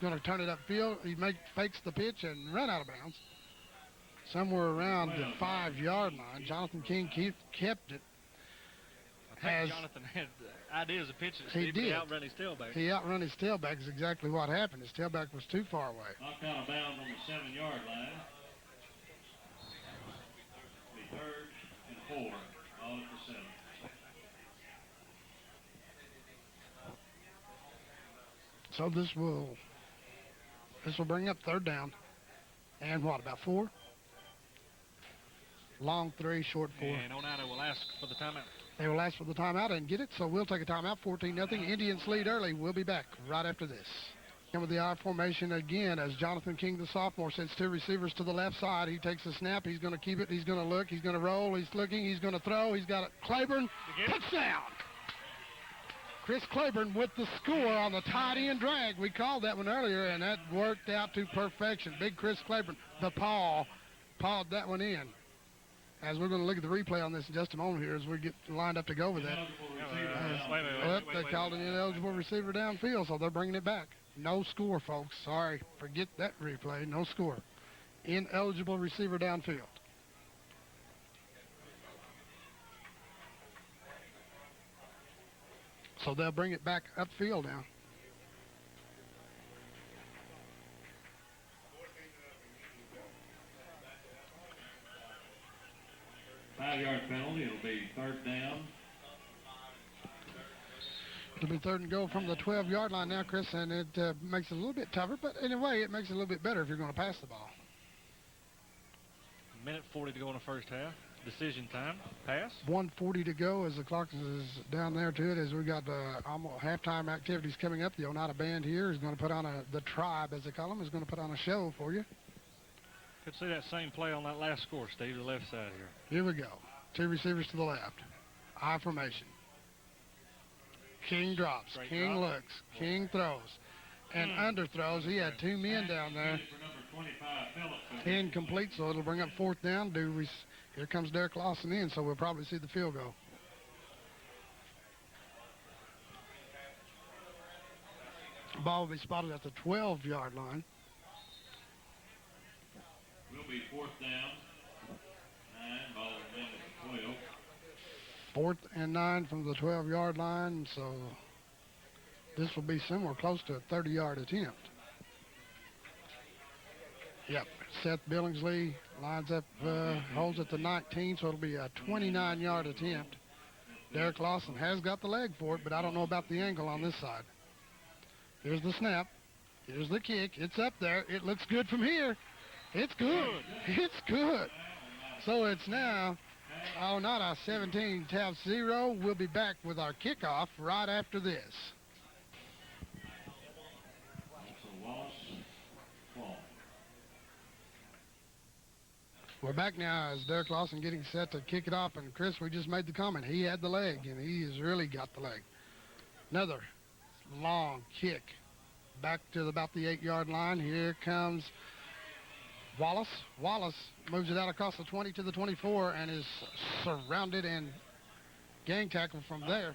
going to turn it upfield. He fakes the pitch and run out of bounds. Somewhere around the 5-yard line. Jonathan King kept it. I think Jonathan had ideas of pitching. He did. He outrun his tailback. He outrun his tailback is exactly what happened. His tailback was too far away. Knocked out of bounds on the 7-yard line. Be 3rd and 4. Ball at the 7. So this will bring up 3rd down. And what, about 4? Long 3, short 4. And Oneida will ask for the timeout. They will ask for the timeout and get it, so we'll take a timeout. 14-0. Indians lead early. We'll be back right after this. And with the I formation again, as Jonathan King, the sophomore, sends 2 receivers to the left side. He takes a snap. He's going to keep it. He's going to look. He's going to roll. He's looking. He's going to throw. He's got it. Claiborne, touchdown! Chris Claiborne with the score on the tight end drag. We called that one earlier, and that worked out to perfection. Big Chris Claiborne, the pawed that one in. As we're going to look at the replay on this in just a moment here as we get lined up to go with that. They called an ineligible receiver downfield, so they're bringing it back. No score, folks. Sorry. Forget that replay. No score. Ineligible receiver downfield. So they'll bring it back upfield now. Five-yard penalty. It'll be 3rd down. It'll be 3rd and goal from the 12-yard line now, Chris, and it makes it a little bit tougher, but in a way it makes it a little bit better if you're going to pass the ball. 1:40 to go in the first half. Decision time. Pass. 1:40 to go as the clock is down there to it, as we got almost halftime activities coming up. The Oneida band here is going to put on the tribe, as they call them, is going to put on a show for you. Could see that same play on that last score, Steve, the left side here. Here we go. 2 receivers to the left. I formation. King drops. Straight King drop. looks. King throws. And underthrows. He had 2 men down there. For number 25, Phillips. Incomplete, so it'll bring up 4th down. Here comes Derek Lawson in, so we'll probably see the field goal. Ball will be spotted at the 12-yard line. Will be 4th down. 9. Ball is in at the 12. 4th and 9 from the 12-yard line, so this will be somewhere close to a 30-yard attempt. Yep, Seth Billingsley lines up, holds at the 19, so it'll be a 29-yard attempt. Derek Lawson has got the leg for it, but I don't know about the angle on this side. Here's the snap. Here's the kick. It's up there. It looks good from here. It's good. It's good. So it's now Oneida 17, Taft 0. We'll be back with our kickoff right after this. We're back now as Derek Lawson getting set to kick it off. And, Chris, we just made the comment. He had the leg, and he has really got the leg. Another long kick back to about the 8-yard line. Here comes Wallace. Wallace moves it out across the 20 to the 24 and is surrounded and gang tackled from there.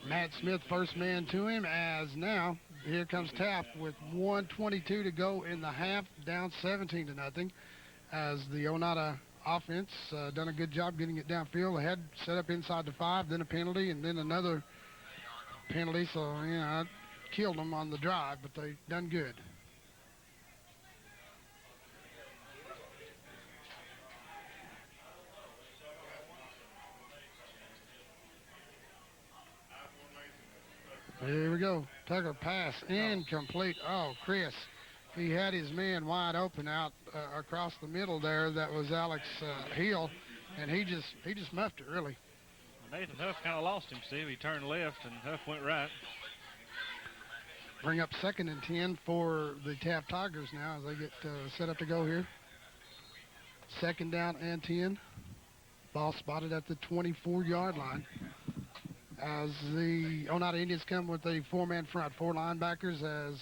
Matt Smith, first man to him, as now here comes Taft with 1:22 to go in the half, down 17-0, as the Oneida offense done a good job getting it downfield. They had set up inside the 5, then a penalty, and then another penalty. So, yeah, it killed them on the drive, but they done good. Here we go. Tucker pass incomplete. Oh, Chris, he had his man wide open out across the middle there. That was Alex Hill, and he just muffed it really. Nathan Huff kind of lost him, Steve. He turned left, and Huff went right. Bring up 2nd and 10 for the Taft Tigers now as they get set up to go here. 2nd down and 10. Ball spotted at the 24-yard line. As the Oneida Indians come with a 4-man front, 4 linebackers as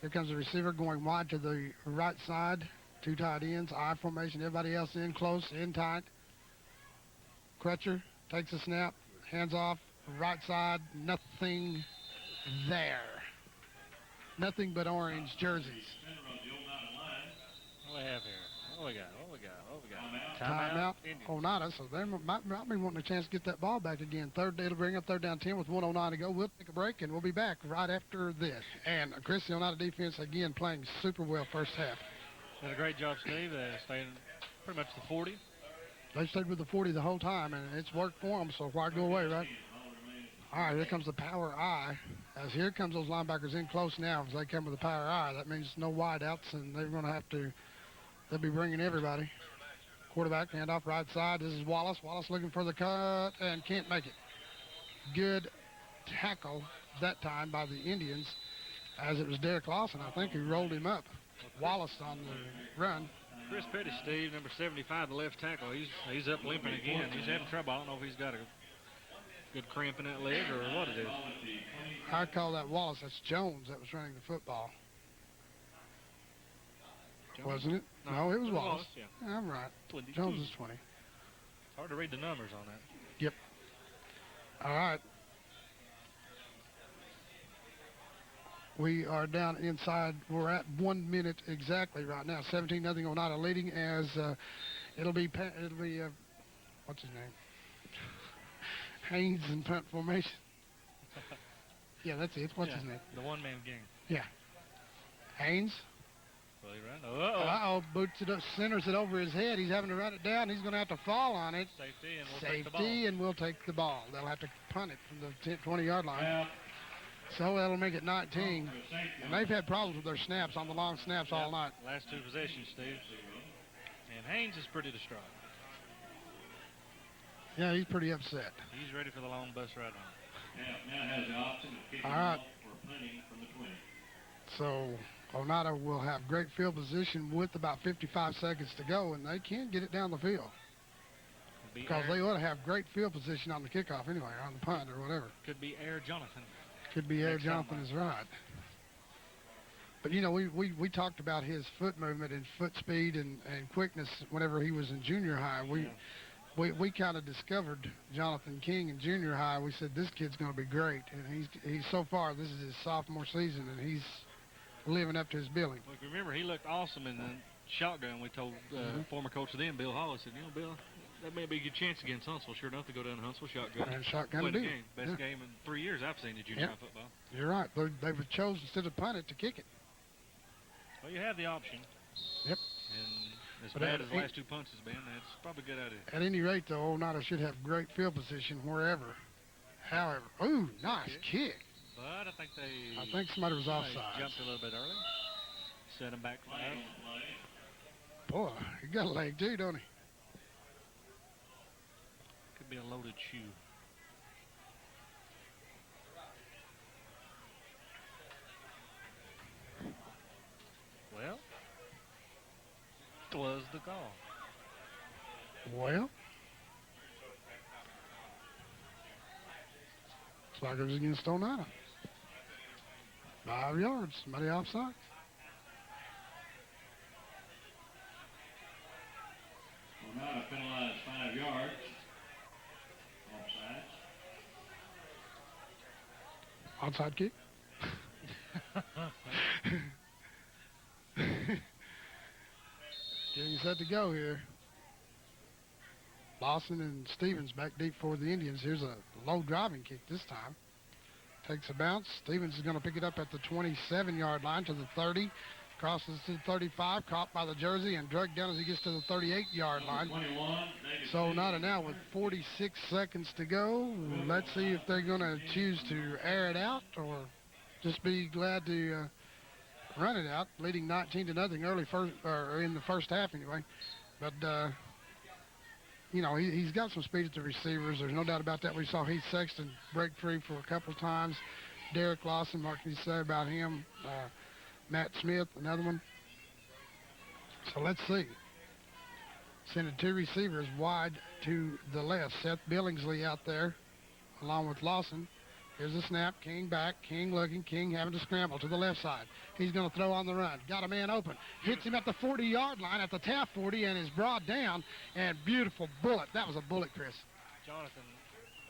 here comes the receiver going wide to the right side. 2 tight ends, I formation, everybody else in close, in tight. Crutcher takes a snap, hands off, right side, nothing there. Nothing but orange jerseys. What do we have here? What we got? Timeout. Indians. Oneida, so they might be wanting a chance to get that ball back again. It'll bring up 3rd down 10 with 1:09 to go. We'll take a break, and we'll be back right after this. And Chris, the Oneida defense, again, playing super well first half. Did a great job, Steve. They stayed pretty much the 40. They stayed with the 40 the whole time, and it's worked for them, so why go away, right? All right, here comes the power I. As here comes those linebackers in close now as they come with the power I. That means no wideouts, and they're going to have to, they'll be bringing everybody. Quarterback, handoff right side. This is Wallace. Wallace looking for the cut and can't make it. Good tackle that time by the Indians as it was Derek Lawson, I think, who rolled him up. Wallace on the run. Chris Petty, Steve, number 75, the left tackle. He's up limping again. He's having trouble. I don't know if he's got a good cramp in that leg or what it is. I call that Wallace. That's Jones that was running the football. Jones? Wasn't it? No, it was Wallace. Yeah. I'm right. 22. Jones is 20. It's hard to read the numbers on that. Yep. All right. We are down inside. We're at 1 minute exactly right now. 17-0 Oneida leading as it'll be what's his name? Haynes in punt formation. Yeah, that's it. What's his name? The one-man gang. Yeah. Haynes. Well, he ran. Uh-oh. Boots it up, centers it over his head. He's having to run it down. He's going to have to fall on it. Safety, and we'll take the ball. And we'll take the ball. They'll have to punt it from the 20-yard line. Yeah. So that'll make it 19. And they've had problems with their snaps on the long snaps all night. Last 2 possessions, Steve. And Haynes is pretty distraught. Yeah, he's pretty upset. He's ready for the long bus ride home. Now has the option of kicking All right. off or punting from the 20. So Oneida will have great field position with about 55 seconds to go, and they can't get it down the field. Because they ought to have great field position on the kickoff anyway, on the punt or whatever. Could be Air Jonathan. Could be Air Next Jonathan time. is right. But, you know, we talked about his foot movement and foot speed and quickness whenever he was in junior high. We kind of discovered Jonathan King in junior high. We said, this kid's going to be great. And he's so far, this is his sophomore season, and he's living up to his billing. Well, if you remember, he looked awesome in the shotgun. We told former coach then, Bill Hall, said, Bill, that may be a good chance against Huntsville. Sure enough, to go down to Huntsville shotgun. And shotgun win the to do it. game. Best game in 3 years I've seen in junior high football. You're right. They've chosen, instead of punt it, to kick it. Well, you have the option. Yep. And as But bad as the last 2 punts has been, it's probably a good idea. At any rate, though, Oneida should have great field position wherever. However, ooh, nice kick. But I think somebody was offside. Jumped a little bit early. Set him back 5. Boy, he got a leg too, don't he? Could be a loaded shoe. Well, was the call. Well, looks like it was against Oneida. 5 yards. Somebody offside. Oneida penalized 5 yards. Offside. Outside kick. Getting set to go here. Lawson and Stevens back deep for the Indians. Here's a low driving kick this time. Takes a bounce. Stevens is going to pick it up at the 27-yard line to the 30. Crosses to the 35, caught by the jersey and dragged down as he gets to the 38-yard line. 21, So Oneida now with 46 seconds to go. Let's see if they're going to choose to air it out or just be glad to run it out, leading 19-0 early first, or in the first half anyway. But you know, he's got some speed at the receivers. There's no doubt about that. We saw Heath Sexton break free for a couple of times. Derek Lawson, what can you say about him? Matt Smith, another one. So let's see. Sending 2 receivers wide to the left. Seth Billingsley out there along with Lawson. Here's the snap. King back. King looking. King having to scramble to the left side. He's going to throw on the run. Got a man open. Hits him at the 40-yard line at the Taft 40 and is brought down. And beautiful bullet. That was a bullet, Chris. Jonathan,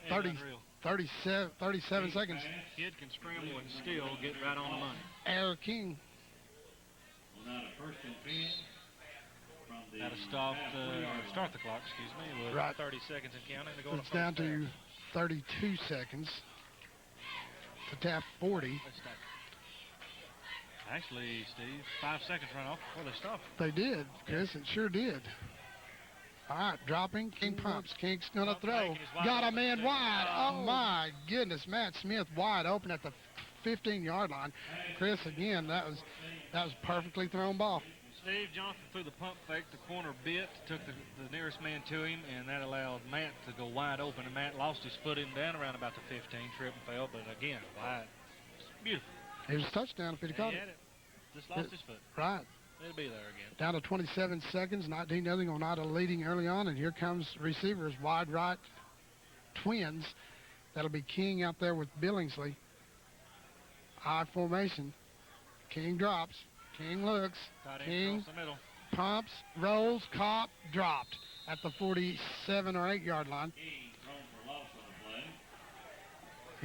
37 seconds. Kid can scramble and still get right on the money. Air King. Well, now the first and 10 from the Got to start the clock, excuse me, with Right. 30 seconds and counting to go It's down to 32 seconds. The Taft 40. Actually, Steve, 5 seconds run off before they stop. They did, Chris. It sure did. All right, dropping. King pumps. King's going to throw. Got a man wide. Oh, my goodness. Matt Smith wide open at the 15-yard line. Chris, again, that was perfectly thrown ball. Steve, Jonathan threw the pump fake. The corner bit, took the nearest man to him, and that allowed Matt to go wide open. And Matt lost his footing down around about the 15, tripped and fell, but again, wide. It's beautiful. It was a touchdown if he'd have caught it. Just lost his foot. Right. It'll be there again. Down to 27 seconds, 19-0. Oneida leading early on, and here comes receivers, wide right twins. That'll be King out there with Billingsley. I formation. King drops. King looks. King across the middle. pumps, rolls, caught, dropped at the 47 or 8-yard line. King thrown for loss on the play.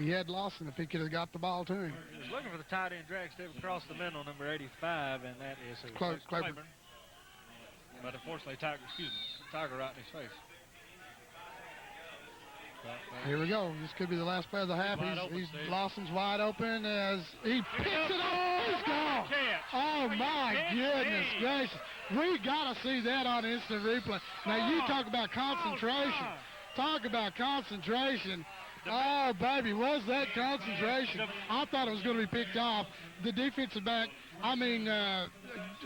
He had Lawson if he could have got the ball to him. He was looking for the tight end drag step across the middle, number 85, and that is Claiborne. But unfortunately, Tiger right in his face. Here we go. This could be the last play of the half. Lawson's wide open as he picks it up. He's gone. Oh, my goodness gracious. We got to see that on instant replay. Now, you talk about concentration. Talk about concentration. Oh, baby, was that concentration? I thought it was going to be picked off. The defensive back,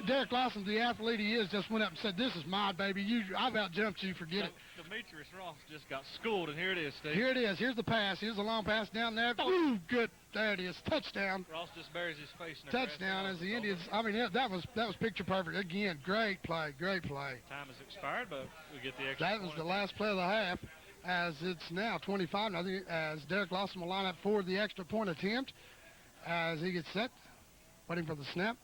Derek Lawson, the athlete he is, just went up and said, "This is my baby. I've outjumped you. Forget it." Demetrius Ross just got schooled, and here it is, Steve. Here it is. Here's the pass. Here's the long pass down there. Ooh, good. There it is. Touchdown. Ross just buries his face in the Touchdown as the Indians. That was picture perfect. Again, great play. Great play. Time has expired, but we get the extra That was point. the last play of the half, as it's now 25-0, as Derek Lawson will line up for the extra point attempt as he gets set, waiting for the snap.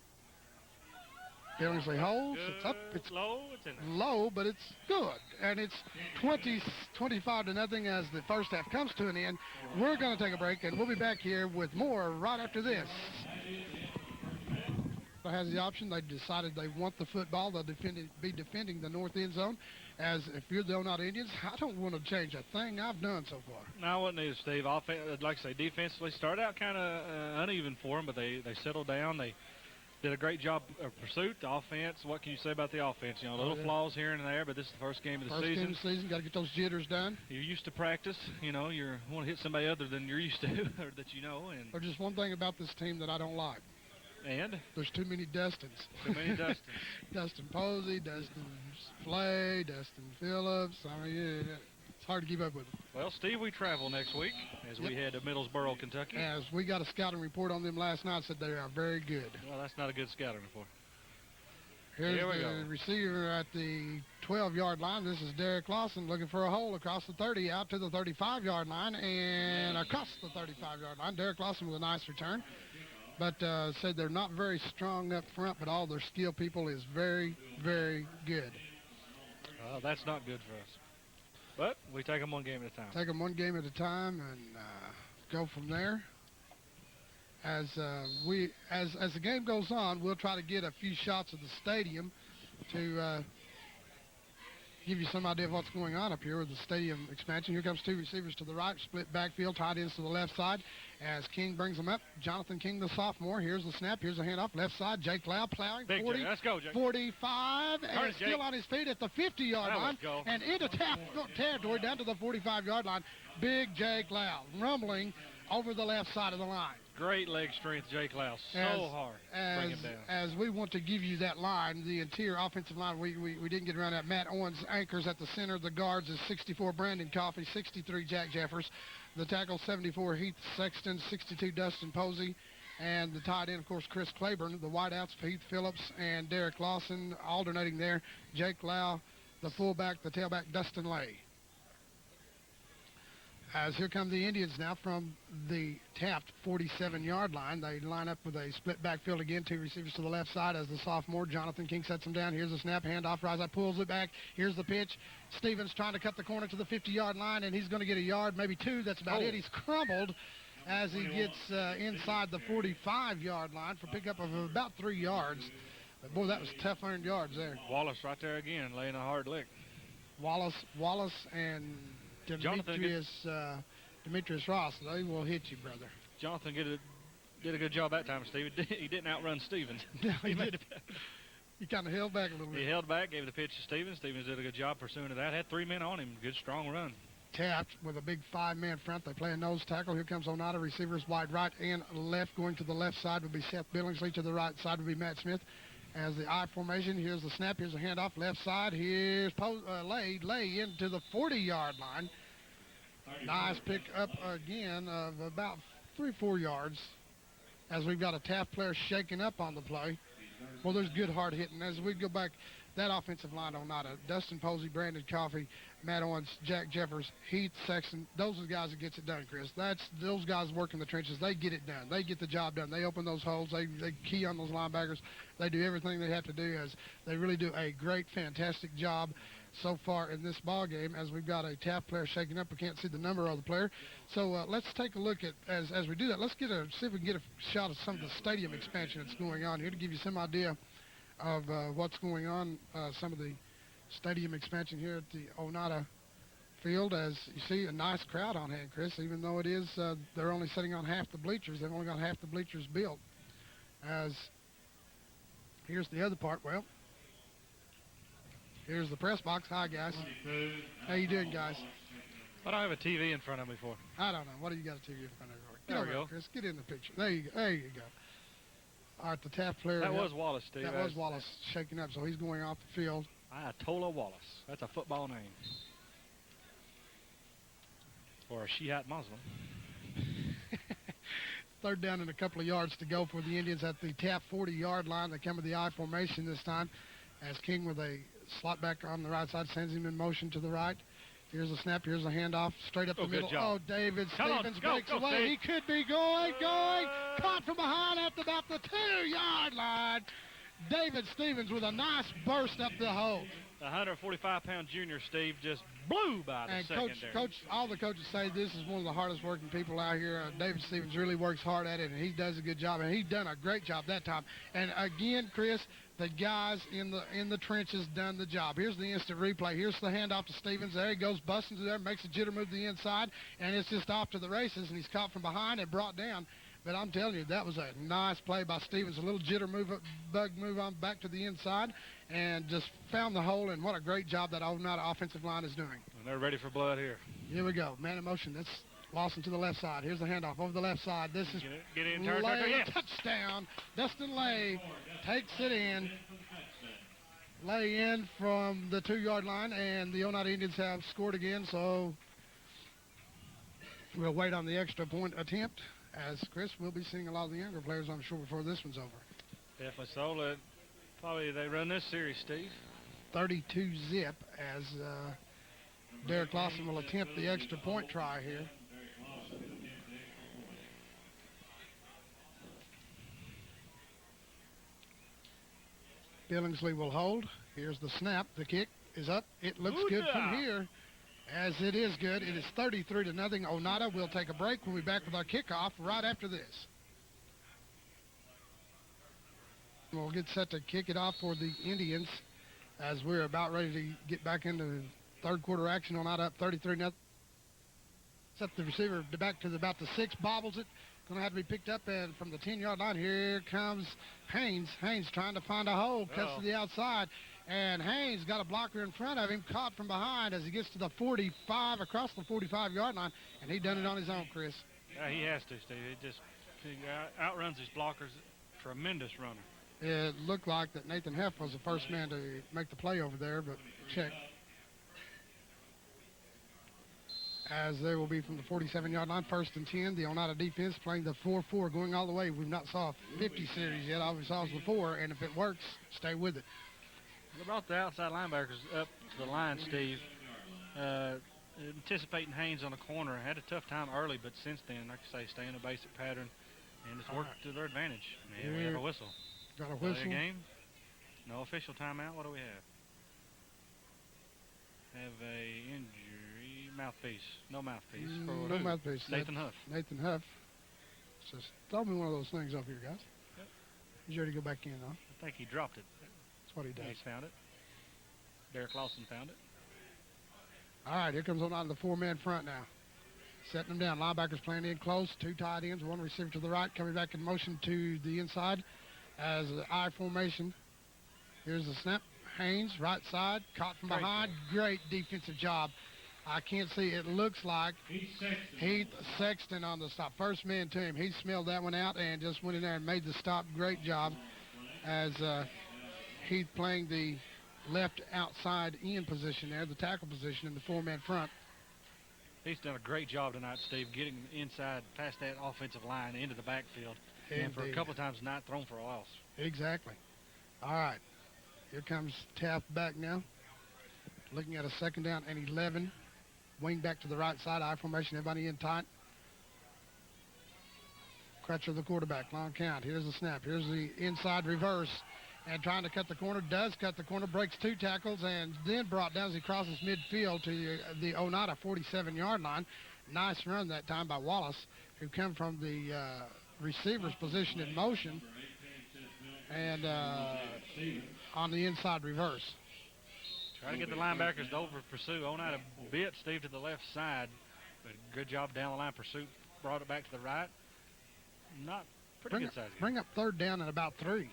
Billingsley holds. Good. It's up. It's low. It's in there. low, but it's good. And it's 25-0 as the first half comes to an end. We're going to take a break, and we'll be back here with more right after this. Has the option. They decided they want the football. They'll be defending the north end zone. As if you're the Oneida Indians, I don't want to change a thing I've done so far. No, I wouldn't either, Steve. Like I say, defensively started out kind of uneven for them, but they settled down. They did a great job of pursuit. The offense, what can you say about the offense? Little flaws here and there, but this is the first game of the season. First game of the season, got to get those jitters done. You're used to practice. You want to hit somebody other than you're used to, or that you know. And There's just one thing about this team that I don't like. And? There's too many Dustins. Too many Dustins. Dustin Posey, Dustin Flay, Dustin Phillips. It's hard to keep up with them. Well, Steve, we travel next week as we head to Middlesboro, Kentucky. As we got a scouting report on them last night, said they are very good. Well, that's not a good scouting report. Here's Here we the go. receiver at the 12-yard line. This is Derek Lawson looking for a hole across the 30, out to the 35-yard line, and across the 35-yard line. Derek Lawson with a nice return. But said they're not very strong up front, but all their skill people is very, very good. Well, that's not good for us. But we take them one game at a time. Take them one game at a time and go from there. As the game goes on, we'll try to get a few shots of the stadium to give you some idea of what's going on up here with the stadium expansion. Here comes 2 receivers to the right, split backfield, tight ends to the left side as King brings them up. Jonathan King, the sophomore. Here's the snap. Here's a handoff. Left side, Jake Lau plowing. Big 40, Jake. Let's go, Jake. 45, and still on his feet at the 50-yard line. And into territory down to the 45-yard line. Big Jake Lau rumbling over the left side of the line. Great leg strength, Jake Louse. So hard to bring him down. As we want to give you that line, the interior offensive line, we didn't get around that. Matt Owens anchors at the center. The guards is 64 Brandon Coffey, 63 Jack Jeffers. The tackle 74 Heath Sexton, 62 Dustin Posey. And the tight end, of course, Chris Claiborne. The wideouts, Heath Phillips and Derek Lawson, alternating there. Jake Lau, the fullback, the tailback, Dustin Lay. As here come the Indians now from the Taft 47-yard line. They line up with a split backfield again. Two receivers to the left side as the sophomore. Jonathan King sets him down. Here's the snap. Handoff. Rise pulls it back. Here's the pitch. Stevens trying to cut the corner to the 50-yard line, and he's going to get a yard, maybe two. That's about it. He's crumbled as he gets inside the 45-yard line for pickup of about 3 yards. But, boy, that was tough earned yards there. Wallace right there again, laying a hard lick. Wallace and Demetrius Ross, they will hit you, brother. Jonathan did a good job that time, Steve. He didn't outrun Stevens. No, he did. He kind of held back a little bit. He held back, gave the pitch to Stevens. Stevens did a good job pursuing that. Had 3 men on him. Good, strong run. Taft with a big 5-man front. They play a nose tackle. Here comes Oneida. Receivers wide right and left. Going to the left side would be Seth Billingsley. To the right side would be Matt Smith. As the I formation, here's the snap. Here's the handoff. Left side. Here's Lay into the 40-yard line. Nice pick up again of about 3-4 yards. As we've got a Taft player shaking up on the play. Well, there's good hard hitting. As we go back, that offensive line on Oneida, Dustin Posey, Brandon Coffey, Matt Owens, Jack Jeffers, Heath Sexton, those are the guys that gets it done, Chris. That's those guys work in the trenches. They get it done. They get the job done. They open those holes. They key on those linebackers. They do everything they have to do. As they really do a great, fantastic job so far in this ball game. As we've got a Taft player shaking up, we can't see the number of the player. So let's take a look at as we do that. Let's see if we can get a shot of some of the stadium expansion that's going on here to give you some idea of what's going on. Some of the stadium expansion here at the Oneida field. As you see, a nice crowd on hand, Chris, even though it is they're only sitting on half the bleachers. They've only got half the bleachers built. As here's the other part. Well, here's the press box. Hi, guys. How you doing, guys? I don't have a TV in front of me for. I don't know. What do you got a TV in front of you for? There we go. Chris, get in the picture. There you go. There you go. All right, the Taft player. That was Wallace, Steve. That was Wallace shaking up, so he's going off the field. Ayatollah Wallace. That's a football name. Or a Shiite Muslim. Third down and a couple of yards to go for the Indians at the Taft 40-yard line. They come with the I formation this time. As King with a slot back on the right side sends him in motion to the right. Here's a snap. Here's a handoff straight up the middle. Job. Oh, David Stevens breaks go, away. Steve. He could be going. Caught from behind at about the 2-yard line. David Stevens with a nice burst up the hole. The 145-pound junior, Steve, just blew by the secondary. Coach, all the coaches say this is one of the hardest working people out here. David Stevens really works hard at it, and he does a good job, and he's done a great job that time. And again, Chris, the guys in the trenches done the job. Here's the instant replay. Here's the handoff to Stevens. There he goes, busting through there, makes a jitter move to the inside, and it's just off to the races, and he's caught from behind and brought down. But I'm telling you, that was a nice play by Stevens. A little jitter bug move on back to the inside and just found the hole, and what a great job that Oneida offensive line is doing. And they're ready for blood here. Here we go. Man in motion. That's Lawson to the left side. Here's the handoff over the left side. This is get in, Lay, yes. Touchdown. Dustin Lay takes it in. Lay in from the 2-yard line, and the Oneida Indians have scored again, so we'll wait on the extra point attempt. As Chris, we'll be seeing a lot of the younger players, I'm sure, before this one's over. Definitely so. Probably they run this series, Steve. 32-zip as Derek Lawson will attempt the extra point try here. Billingsley will hold. Here's the snap. The kick is up. It looks good from here. As it is good. It is 33-0. Oneida will take a break. We'll be back with our kickoff right after this. We'll get set to kick it off for the Indians as we're about ready to get back into third quarter action. Oneida up 33-0. Set the receiver back to about the 6, bobbles it. Going to have to be picked up, and from the 10-yard line, here comes Haynes. Haynes trying to find a hole, cuts to the outside, and Haynes got a blocker in front of him, caught from behind as he gets to the 45, across the 45-yard line, and he done it on his own, Chris. Yeah, he has to, Steve. He outruns his blockers. Tremendous runner. It looked like that Nathan Heff was the first man to make the play over there, but check. As they will be from the 47-yard line, 1st and 10. The Oneida defense playing the 4-4, going all the way. We've not saw a 50 series yet. All we saw was the 4, and if it works, stay with it. They brought the outside linebackers up the line, Steve. Anticipating Haynes on the corner. Had a tough time early, but since then, like I say, stay in a basic pattern, and it's worked to their advantage. And we have a whistle. Got a whistle. Game. No official timeout. What do we have? Have a injury. Mouthpiece. No mouthpiece. For No who? mouthpiece. Nathan Huff. Nathan Huff. Says, throw me one of those things over here, guys. Yep. He's ready to go back in, huh? I think he dropped it. That's what he does. He's found it. Derek Lawson found it. All right, here comes on the 4-man front now. Setting them down. Linebackers playing in close. 2 tight ends, 1 receiver to the right. Coming back in motion to the inside as an I formation. Here's the snap. Haynes, right side, caught from behind. Great defensive job. I can't see. It looks like Heath Sexton on the stop. First man to him. He smelled that one out and just went in there and made the stop. Great job as Heath playing the left outside end position there, the tackle position in the 4-man front. He's done a great job tonight, Steve, getting inside past that offensive line into the backfield. And for a couple of times not thrown for a loss. Exactly. All right. Here comes Taft back now. Looking at a 2nd down and 11. Wing back to the right side. I formation. Everybody in tight. Crutcher the quarterback. Long count. Here's the snap. Here's the inside reverse. And trying to cut the corner. Does cut the corner. Breaks 2 tackles. And then brought down as he crosses midfield to the Oneida 47-yard line. Nice run that time by Wallace, who come from the receiver's position in motion. And on the inside reverse. Try to get the linebackers to over pursue. Oneida a bit, Steve, to the left side. But good job down the line. Pursuit brought it back to the right. Not pretty good size. Bring up 3rd down and about 3.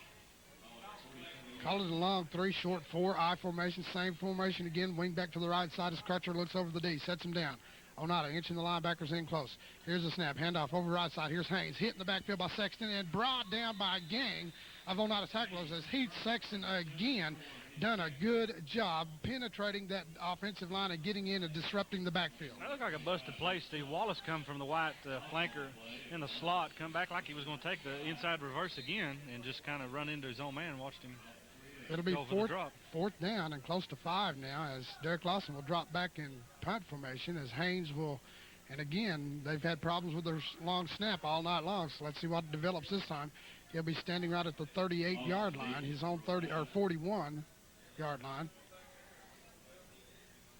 Call it a long 3, short 4. I formation, same formation again. Wing back to the right side as Crutcher looks over the D. Sets him down. Oneida inching the linebackers in close. Here's the snap. Handoff over right side. Here's Haynes. Hit in the backfield by Sexton and brought down by a gang of Oneida tacklers as Heath Sexton again done a good job penetrating that offensive line and getting in and disrupting the backfield. That looked like a busted play, Steve. Wallace come from the white flanker in the slot, come back like he was going to take the inside reverse again and just kind of run into his own man and watched him. It'll be 4th down and close to 5 now as Derek Lawson will drop back in punt formation as Haynes will, and again, they've had problems with their long snap all night long, so let's see what develops this time. He'll be standing right at the 38-yard line, his own 41-yard line.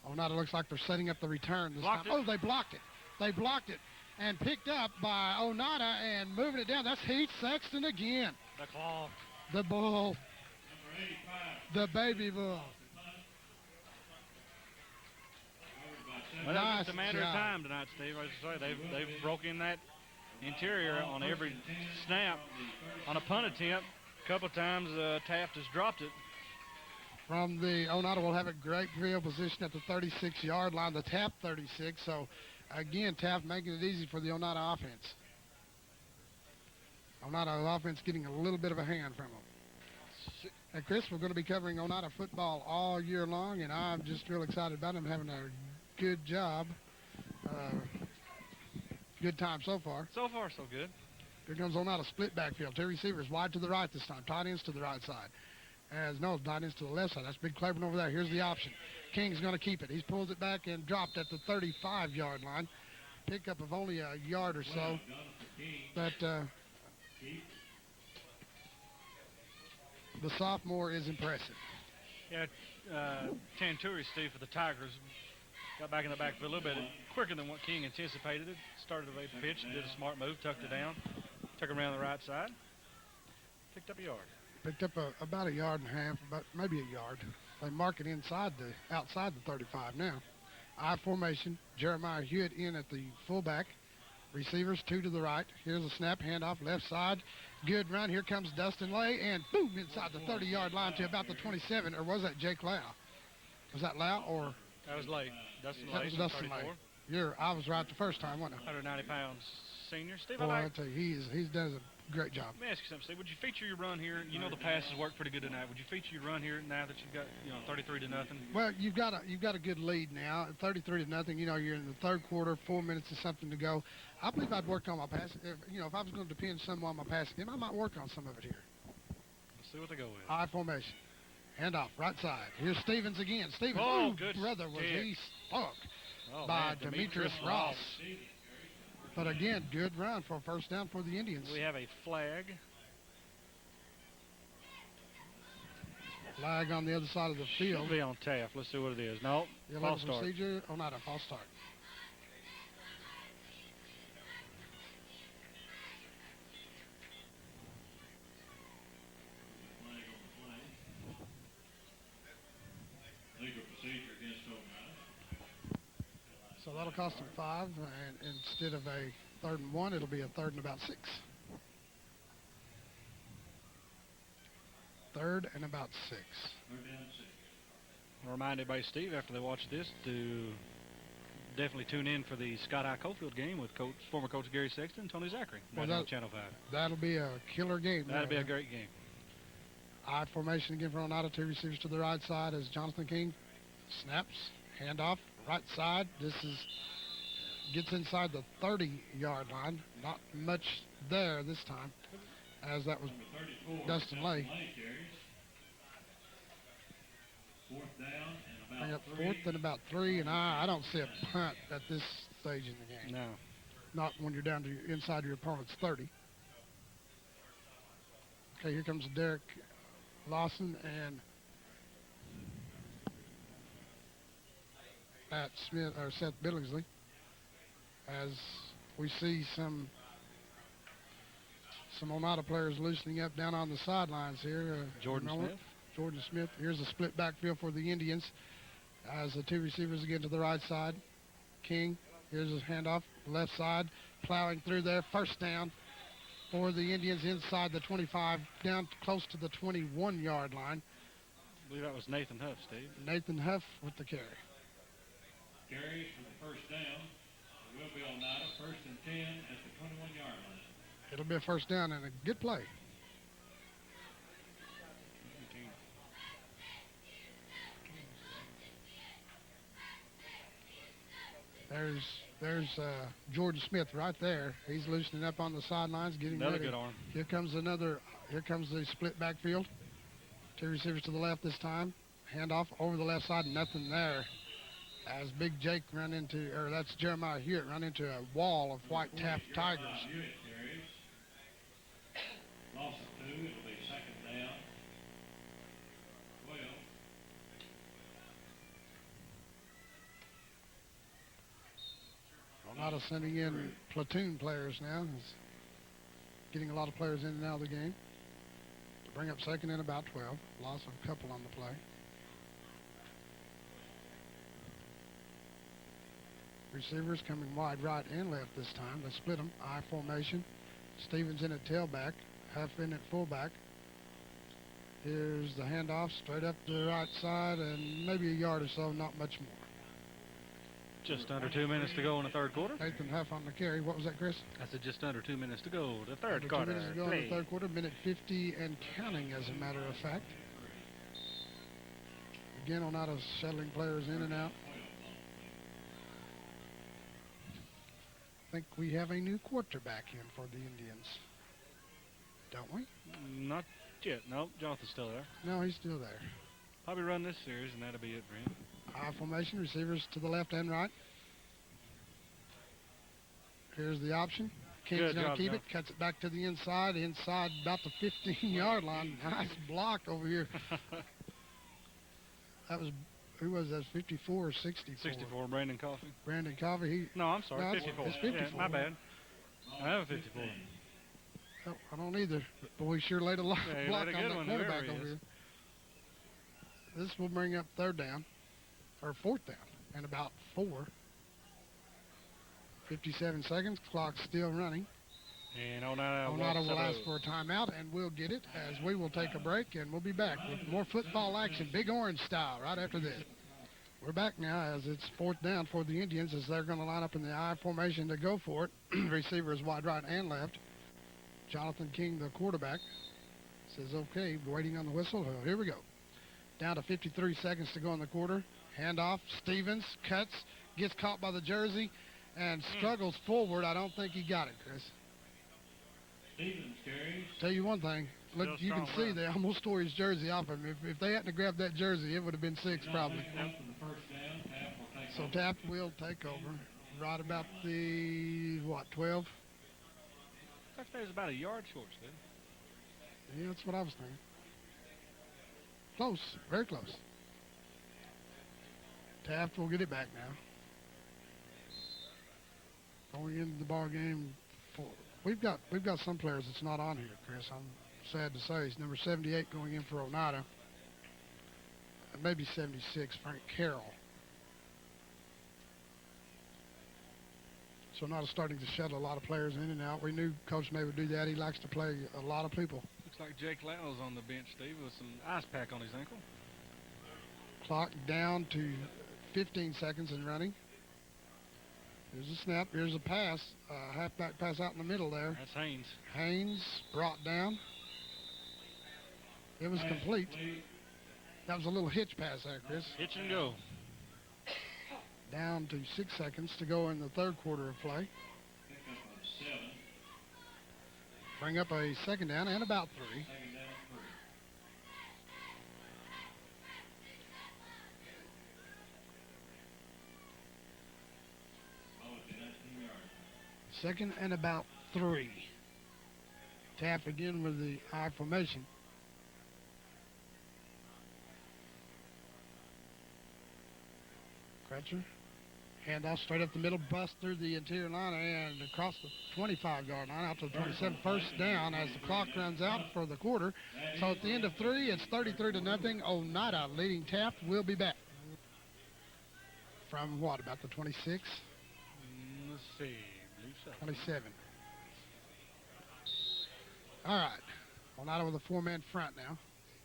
Oneida looks like they're setting up the return this time. Oh, they blocked it. They blocked it and picked up by Oneida and moving it down. That's Heath Sexton again. The claw. The bull. The baby bull. Well, that's just a matter of time tonight, Steve. As I say, they've broken that interior on every snap. On a punt attempt, a couple times Taft has dropped it. From the Oneida will have a great field position at the 36-yard line, the Taft 36. So, again, Taft making it easy for the Oneida offense. Oneida offense getting a little bit of a hand from them. And Chris, we're going to be covering Oneida football all year long, and I'm just real excited about them having a good job. Good time so far. So far, so good. Here comes Oneida split backfield. 2 receivers wide to the right this time. Tight ends to the right side. Tight ends to the left side. That's Big Claiborne over there. Here's the option. King's going to keep it. He's pulled it back and dropped at the 35-yard line. Pickup of only a yard or so. But the sophomore is impressive. Yeah, Tanturi, Steve, for the Tigers. Got back in the backfield a little bit quicker than what King anticipated it. Started the pitch, did a smart move, tucked it down, took it around the right side, picked up a yard. Picked up about a yard and a half, about maybe a yard. They mark it outside the 35 now. I formation, Jeremiah Hewitt in at the fullback. Receivers 2 to the right. Here's a snap, handoff, left side. Good run. Here comes Dustin Lay, and boom, inside the 30-yard line to about the 27. Or was that Jake Lau? Was that Lau or? That was Lay. Dustin That Lay. was Dustin Lay. I was right the first time, wasn't I? 190 pounds senior. Steve, Boy, I I tell you, he does a great job. let me ask you something, Steve. Would you feature your run here? You know the passes work pretty good tonight. Would you feature your run here now that you've got 33 to nothing? Well, you've got a good lead now, 33 to nothing. You know, you're in the third quarter, 4 minutes or something to go. I believe I'd work on my passing. If I was going to depend some on my passing game, I might work on some of it here. Let's see what they go with. I formation, hand off, right side. Here's Stevens again. Stevens, Oh, ooh, good brother, was stick. he stuck Oh, by man, Demetrius Ross. But again, good run for a first down for the Indians. We have a flag. Flag on the other side of the field. Should be on Taft. Let's see what it is. No, Illegal false start. procedure. Oh, not a false start. Flag on the play. Legal procedure against Oneida. So that'll cost them 5, and instead of a 3rd and 1, it'll be a 3rd and about 6. 3rd and about 6. Third down 6. Reminded by Steve after they watch this to definitely tune in for the Scott I. Cofield game with former coach Gary Sexton and Tony Zachary Well, right on Channel 5. That'll be a killer game. That'll be a great game. I formation again for Oneida. 2 receivers to the right side as Jonathan King snaps, handoff, right side. Gets inside the 30-yard line. Not much there this time, as that was Number 34. Dustin Lay. Carries. Fourth down and Bring about up 3. 4th and about 3, and I don't see a punt at this stage in the game. No. Not when you're down to inside your opponent's 30. Okay, here comes Derek Lawson and Pat Smith or Seth Billingsley, as we see some Oneida players loosening up down on the sidelines here. Jordan Smith. Jordan Smith. Here's a split backfield for the Indians as the 2 receivers again to the right side. King, here's his handoff, left side, plowing through there. First down for the Indians inside the 25, down close to the 21-yard line. I believe that was Nathan Huff, Steve. Nathan Huff with the carry. Carries for the first down. It will be Oneida. First and 10 at the 21-yard line. It'll be a first down and a good play. There's Jordan Smith right there. He's loosening up on the sidelines, getting Another ready. good arm. Here comes the split backfield. 2 receivers to the left this time. Handoff over the left side, nothing there. As Big Jake that's Jeremiah Hewitt, run into a wall of white Taft Tigers. Hewitt carries. Loss of 2. It'll be second down. 12. Oneida sending in platoon players now. He's getting a lot of players in and out of the game. To bring up second and about 12. Loss of a couple on the play. Receivers coming wide right and left this time. They split them. I formation. Stevens in at tailback. Huff in at fullback. Here's the handoff straight up to the right side and maybe a yard or so, not much more. Just under 2 minutes to go in the third quarter. Nathan Huff on the carry. What was that, Chris? I said just under 2 minutes to go. The third Under 2 quarter. minutes to go in Play. the third quarter. Minute 50 and counting, as a matter of fact. Again, Oneida shuttling players in and out. I think we have a new quarterback in for the Indians. Don't we? Not yet. No, Jonathan's still there. No, he's still there. Probably run this series, and that'll be it for him. I formation, receivers to the left and right. Here's the option. King's Good going to job, keep John. it, cuts it back to the inside about the 15-yard line. Nice block over here. That was, who was that, 54 or 64? 64, Brandon Coffey. Brandon Coffey. No, I'm sorry, No, it's- 54. it's 54. Yeah, my bad. I have a 54. I don't either, but we sure laid a block Yeah, he on laid a that good one, quarterback whoever he over is. here. This will bring up third down, or fourth down, and about 4. 57 seconds, clock still running. And Oneida will ask for a timeout, and we'll get it as we will take a break, and we'll be back with more football action, Big Orange style, right after this. We're back now as it's 4th down for the Indians as they're going to line up in the I formation to go for it. Receivers wide right and left. Jonathan King, the quarterback, says, okay, waiting on the whistle. Oh, here we go. Down to 53 seconds to go in the quarter. Handoff. Stevens cuts, gets caught by the jersey, and struggles forward. I don't think he got it, Chris. Stevens carries. Tell you one thing. Look, Still you can strong see they almost tore his jersey off him. If they hadn't grabbed that jersey, it would have been 6 probably. So Taft will take over right about the, 12? I thought was about a yard short, Steve. Yeah, that's what I was thinking. Close, very close. Taft will get it back now. Going into the ball game, we've got some players that's not on here, Chris. I'm sad to say. He's number 78 going in for Oneida. Maybe 76, Frank Carroll. So not starting to shuttle a lot of players in and out. We knew Coach May would do that. He likes to play a lot of people. Looks like Jake Lyle's on the bench, Steve, with some ice pack on his ankle. Clock down to 15 seconds and running. Here's a snap. Here's a pass. Halfback pass out in the middle there. That's Haynes. Haynes brought down. It was complete. That was a little hitch pass there, Chris. Hitch and go. Down to 6 seconds to go in the 3rd quarter of play. Bring up a 2nd down and about 3. Second and about 3. Taft again with the I formation. Crutcher. Handoff straight up the middle, bust through the interior line and across the 25-yard line out to the 27. First down as the clock runs out for the quarter. So at the end of 3, it's 33-0. Oneida leading Taft. Will be back. From what, about the 26? Let's see. 27. All right. Oneida with a 4-man front now.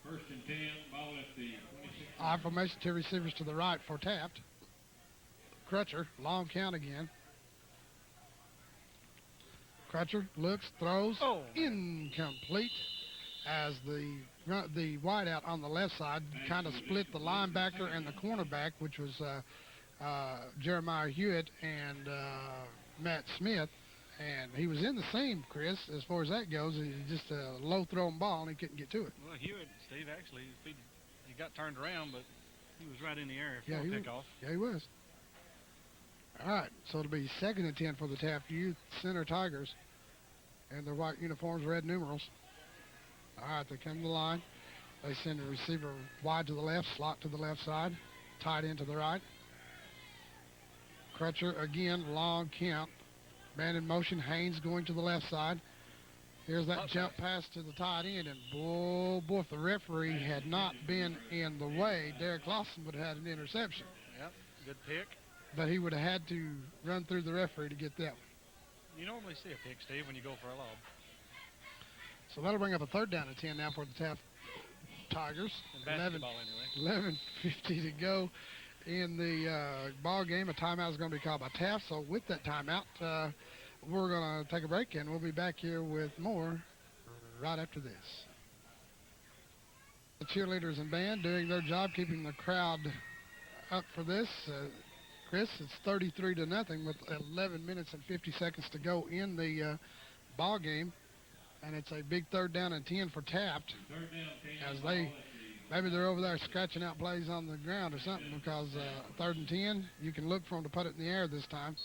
1st and 10, ball at the 26. I formation, 2 receivers to the right for Taft. Crutcher, long count again. Crutcher looks, throws, incomplete as the wideout on the left side kind of split the linebacker and the cornerback, which was Jeremiah Hewitt and Matt Smith. And he was in the seam, Chris, as far as that goes. He just a low-thrown ball, and he couldn't get to it. Well, Hewitt, Steve, actually, he got turned around, but he was right in the area for Yeah, a kickoff. Yeah, he was. All right, so it'll be 2nd and 10 for the Taft Youth Center Tigers and their white uniforms, red numerals. All right, they come to the line. They send the receiver wide to the left, slot to the left side, tight end to the right. Crutcher again, long count. Man in motion, Haynes going to the left side. Here's that jump pass to the tight end, and boy, if the referee had not been in the way, Derek Lawson would have had an interception. Yep, good pick. But he would have had to run through the referee to get that one. You normally see a pick, Steve, when you go for a lob. So that'll bring up a 3rd down and 10 now for the Taft Tigers. In basketball, anyway. 11:50 to go in the ball game. A timeout is going to be called by Taft. So with that timeout, we're going to take a break, and we'll be back here with more right after this. The cheerleaders and band doing their job, keeping the crowd up for this. Chris, it's 33-0 with 11 minutes and 50 seconds to go in the ball game, and it's a big 3rd down and 10 for Taft. As maybe they're over there scratching out plays on the ground or something, because 3rd and 10, you can look for them to put it in the air this time.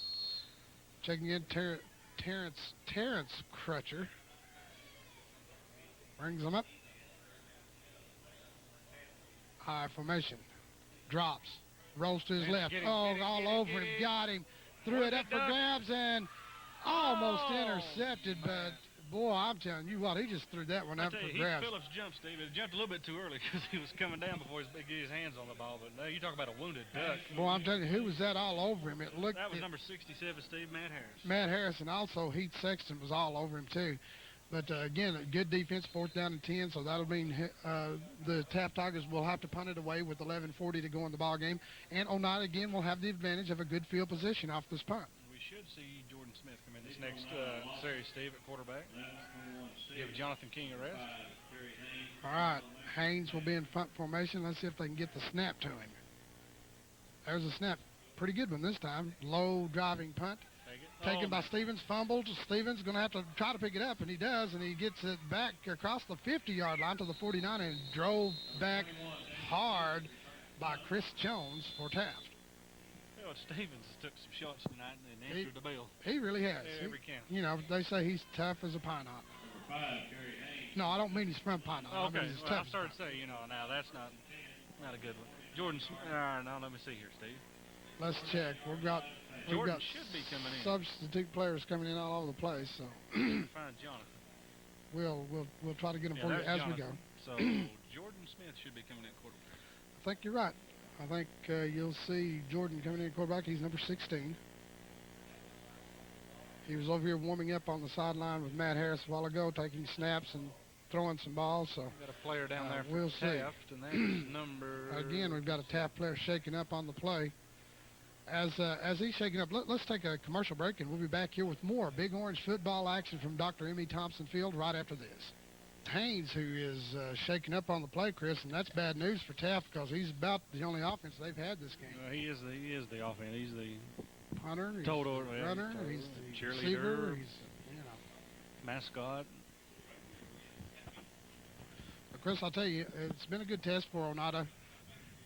Checking in Terrence Crutcher brings them up. High formation, drops. Rolls to his left. All over him. Got him. Threw it up for grabs and almost intercepted. But, boy, I'm telling you what, he just threw that one up for grabs. Phillips jumped, Steve. It jumped a little bit too early because he was coming down before he could get his hands on the ball. But no, you talk about a wounded duck. Boy, I'm telling you, who was that all over him? That was number 67, Steve, Matt Harris. Matt Harris, and also Heath Sexton was all over him, too. But again, a good defense, 4th down and 10, so that'll mean the Taft Tigers will have to punt it away with 11:40 to go in the ball game. And Oneida again will have the advantage of a good field position off this punt. We should see Jordan Smith come in this next series, Steve, at quarterback. Give Jonathan King a rest. All right, Haynes will be in punt formation. Let's see if they can get the snap to him. There's a snap. Pretty good one this time. Low driving punt. Taken by Stevens, fumbled. Stevens going to have to try to pick it up, and he does, and he gets it back across the 50-yard line to the 49 and drove back hard by Chris Jones for Taft. Well, Stevens took some shots tonight and answered the bell. He really has. Every count. You know, they say he's tough as a pine knot. No, I don't mean he's from pine knot. Okay, I mean he's well, tough. I started to say, now that's not a good one. Jordan, now let me see here, Steve. Let's check. We've got should be coming in. Substitute players coming in all over the place, so Find Jonathan. we'll try to get them for you there's as Jonathan. we go. So Jordan Smith should be coming in quarterback. I think you're right. I think you'll see Jordan coming in quarterback. He's number 16. He was over here warming up on the sideline with Matt Harris a while ago, taking snaps and throwing some balls. So We've got a player down there for we'll see. Taft, and that's number... Again, we've got a Taft player shaking up on the play. As he's shaking up, let's take a commercial break, and we'll be back here with more Big Orange football action from Dr. M.E. Thompson Field right after this. Haynes, who is shaking up on the play, Chris, and that's bad news for Taft because he's about the only offense they've had this game. He is the offense. He's the Punter, he's total the runner, he's the cheerleader, receiver, he's, mascot. But Chris, I'll tell you, it's been a good test for Oneida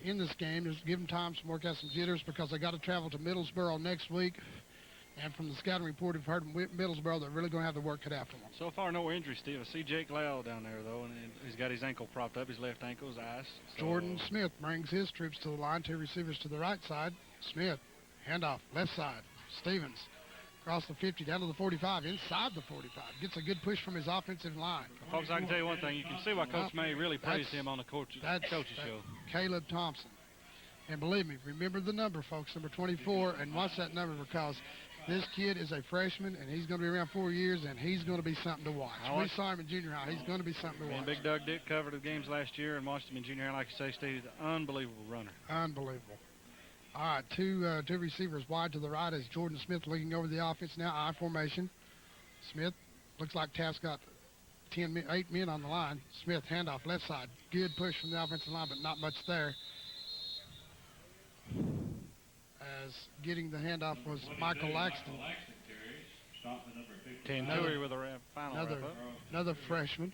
in this game. Just give them time to work out some jitters because they got to travel to Middlesboro next week. And from the scouting report, we've heard from Middlesboro they're really going to have the work cut out for them. So far, no injuries, Steve. I see Jake Lau down there, though, and he's got his ankle propped up, his left ankle, his ice. So Jordan Smith brings his troops to the line, 2 receivers to the right side. Smith, handoff, left side. Stevens, across the 50, down to the 45, inside the 45. Gets a good push from his offensive line. Folks, I can tell you one thing. You can see why Coach May really praised him on the coach's show. Caleb Thompson. And believe me, remember the number, folks, number 24, and watch that number because this kid is a freshman, and he's going to be around 4 years, and he's going to be something to watch. We saw him in junior high. He's going to be something to watch. Big Doug Dick covered the games last year and watched him in junior high. Like you say, Steve, he's an unbelievable runner. Unbelievable. All right, two receivers wide to the right as Jordan Smith looking over the offense now, I formation. Smith, looks like Taft's got 8 men on the line. Smith, handoff, left side. Good push from the offensive line, but not much there. As getting the handoff was Michael Laxton. Tandoori with a final wrap-up. Another freshman.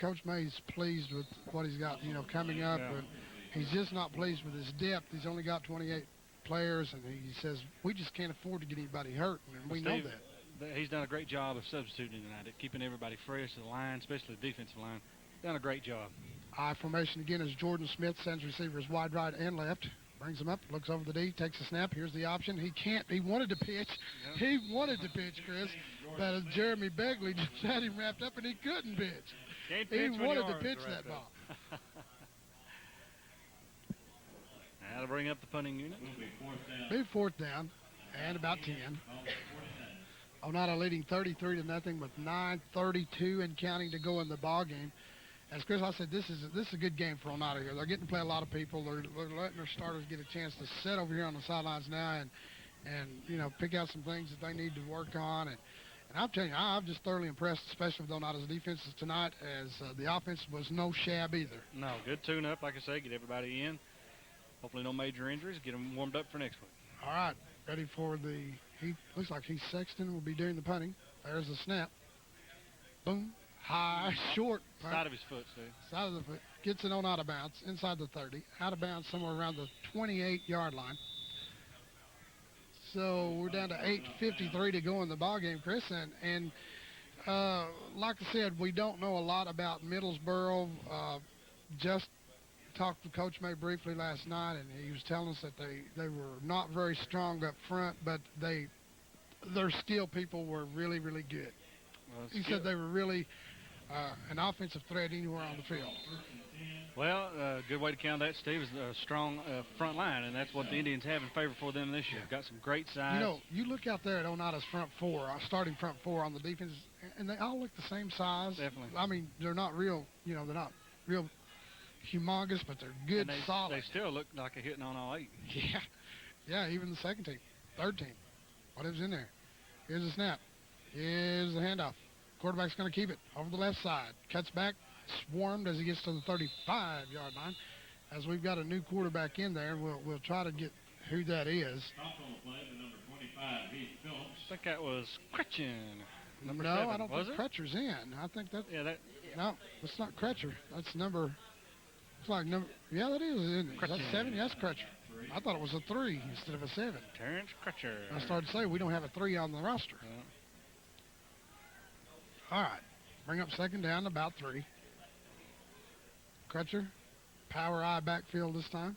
Coach May's pleased with what he's got, coming up, but he's just not pleased with his depth. He's only got 28 players, and he says, we just can't afford to get anybody hurt, and we know that. He's done a great job of substituting tonight, at keeping everybody fresh to the line, especially the defensive line. Done a great job. I formation again as Jordan Smith sends receivers wide right and left. Brings him up, looks over the D, takes a snap. Here's the option. He can't. He wanted to pitch. Yep. He wanted to pitch, Chris. But Jeremy Begley just had him wrapped up, and he couldn't pitch. He wanted to pitch that ball. That'll bring up the punting unit. Be 4th down and about 10. Oneida leading 33-0 with 9:32 and counting to go in the ball game. As Chris, I said, this is a good game for Oneida here. They're getting to play a lot of people. They're letting their starters get a chance to sit over here on the sidelines now and pick out some things that they need to work on. And I'm telling you, I'm just thoroughly impressed, especially with Oneida's defenses tonight, as the offense was no shab either. No, good tune-up, like I say, get everybody in. Hopefully no major injuries. Get them warmed up for next week. All right, ready for he looks like he's Sexton will be doing the punting. There's the snap. Boom. High, short. Side of his foot, Steve. Side of the foot. Gets it on out of bounds, inside the 30. Out of bounds somewhere around the 28-yard line. So we're down to 8:53 to go in the ballgame, Chris. And like I said, we don't know a lot about Middlesboro. Just talked to Coach May briefly last night, and he was telling us that they were not very strong up front, but their skill people were really, really good. He said they were really an offensive threat anywhere on the field. Well, good way to count that, Steve, is a strong front line, and that's what the Indians have in favor for them this year. Got some great size. You know, you look out there at Oneida's front four, starting front four on the defense, and they all look the same size. Definitely. I mean, they're not real, they're not real humongous, but they're good, and solid. They still look like they're hitting on all 8. Yeah. Yeah, even the second team, third team, whatever's in there. Here's the snap. Here's the handoff. Quarterback's going to keep it over the left side. Cuts back, swarmed as he gets to the 35-yard line. As we've got a new quarterback in there, we'll try to get who that is. Top on the play, the number 25, Heath Phillips. I think that was Cretchen. Number no, 7. I don't was think it? Crutcher's in. I think that. Yeah, that. No, it's not Crutcher. That's number. It's like number. Yeah, that is. Isn't it? Is that 7? Yes, Crutcher. I thought it was a 3 instead of a 7. Terrence Crutcher. I started to say we don't have a 3 on the roster. Yeah. All right, bring up second down, about 3. Crutcher, power eye backfield this time.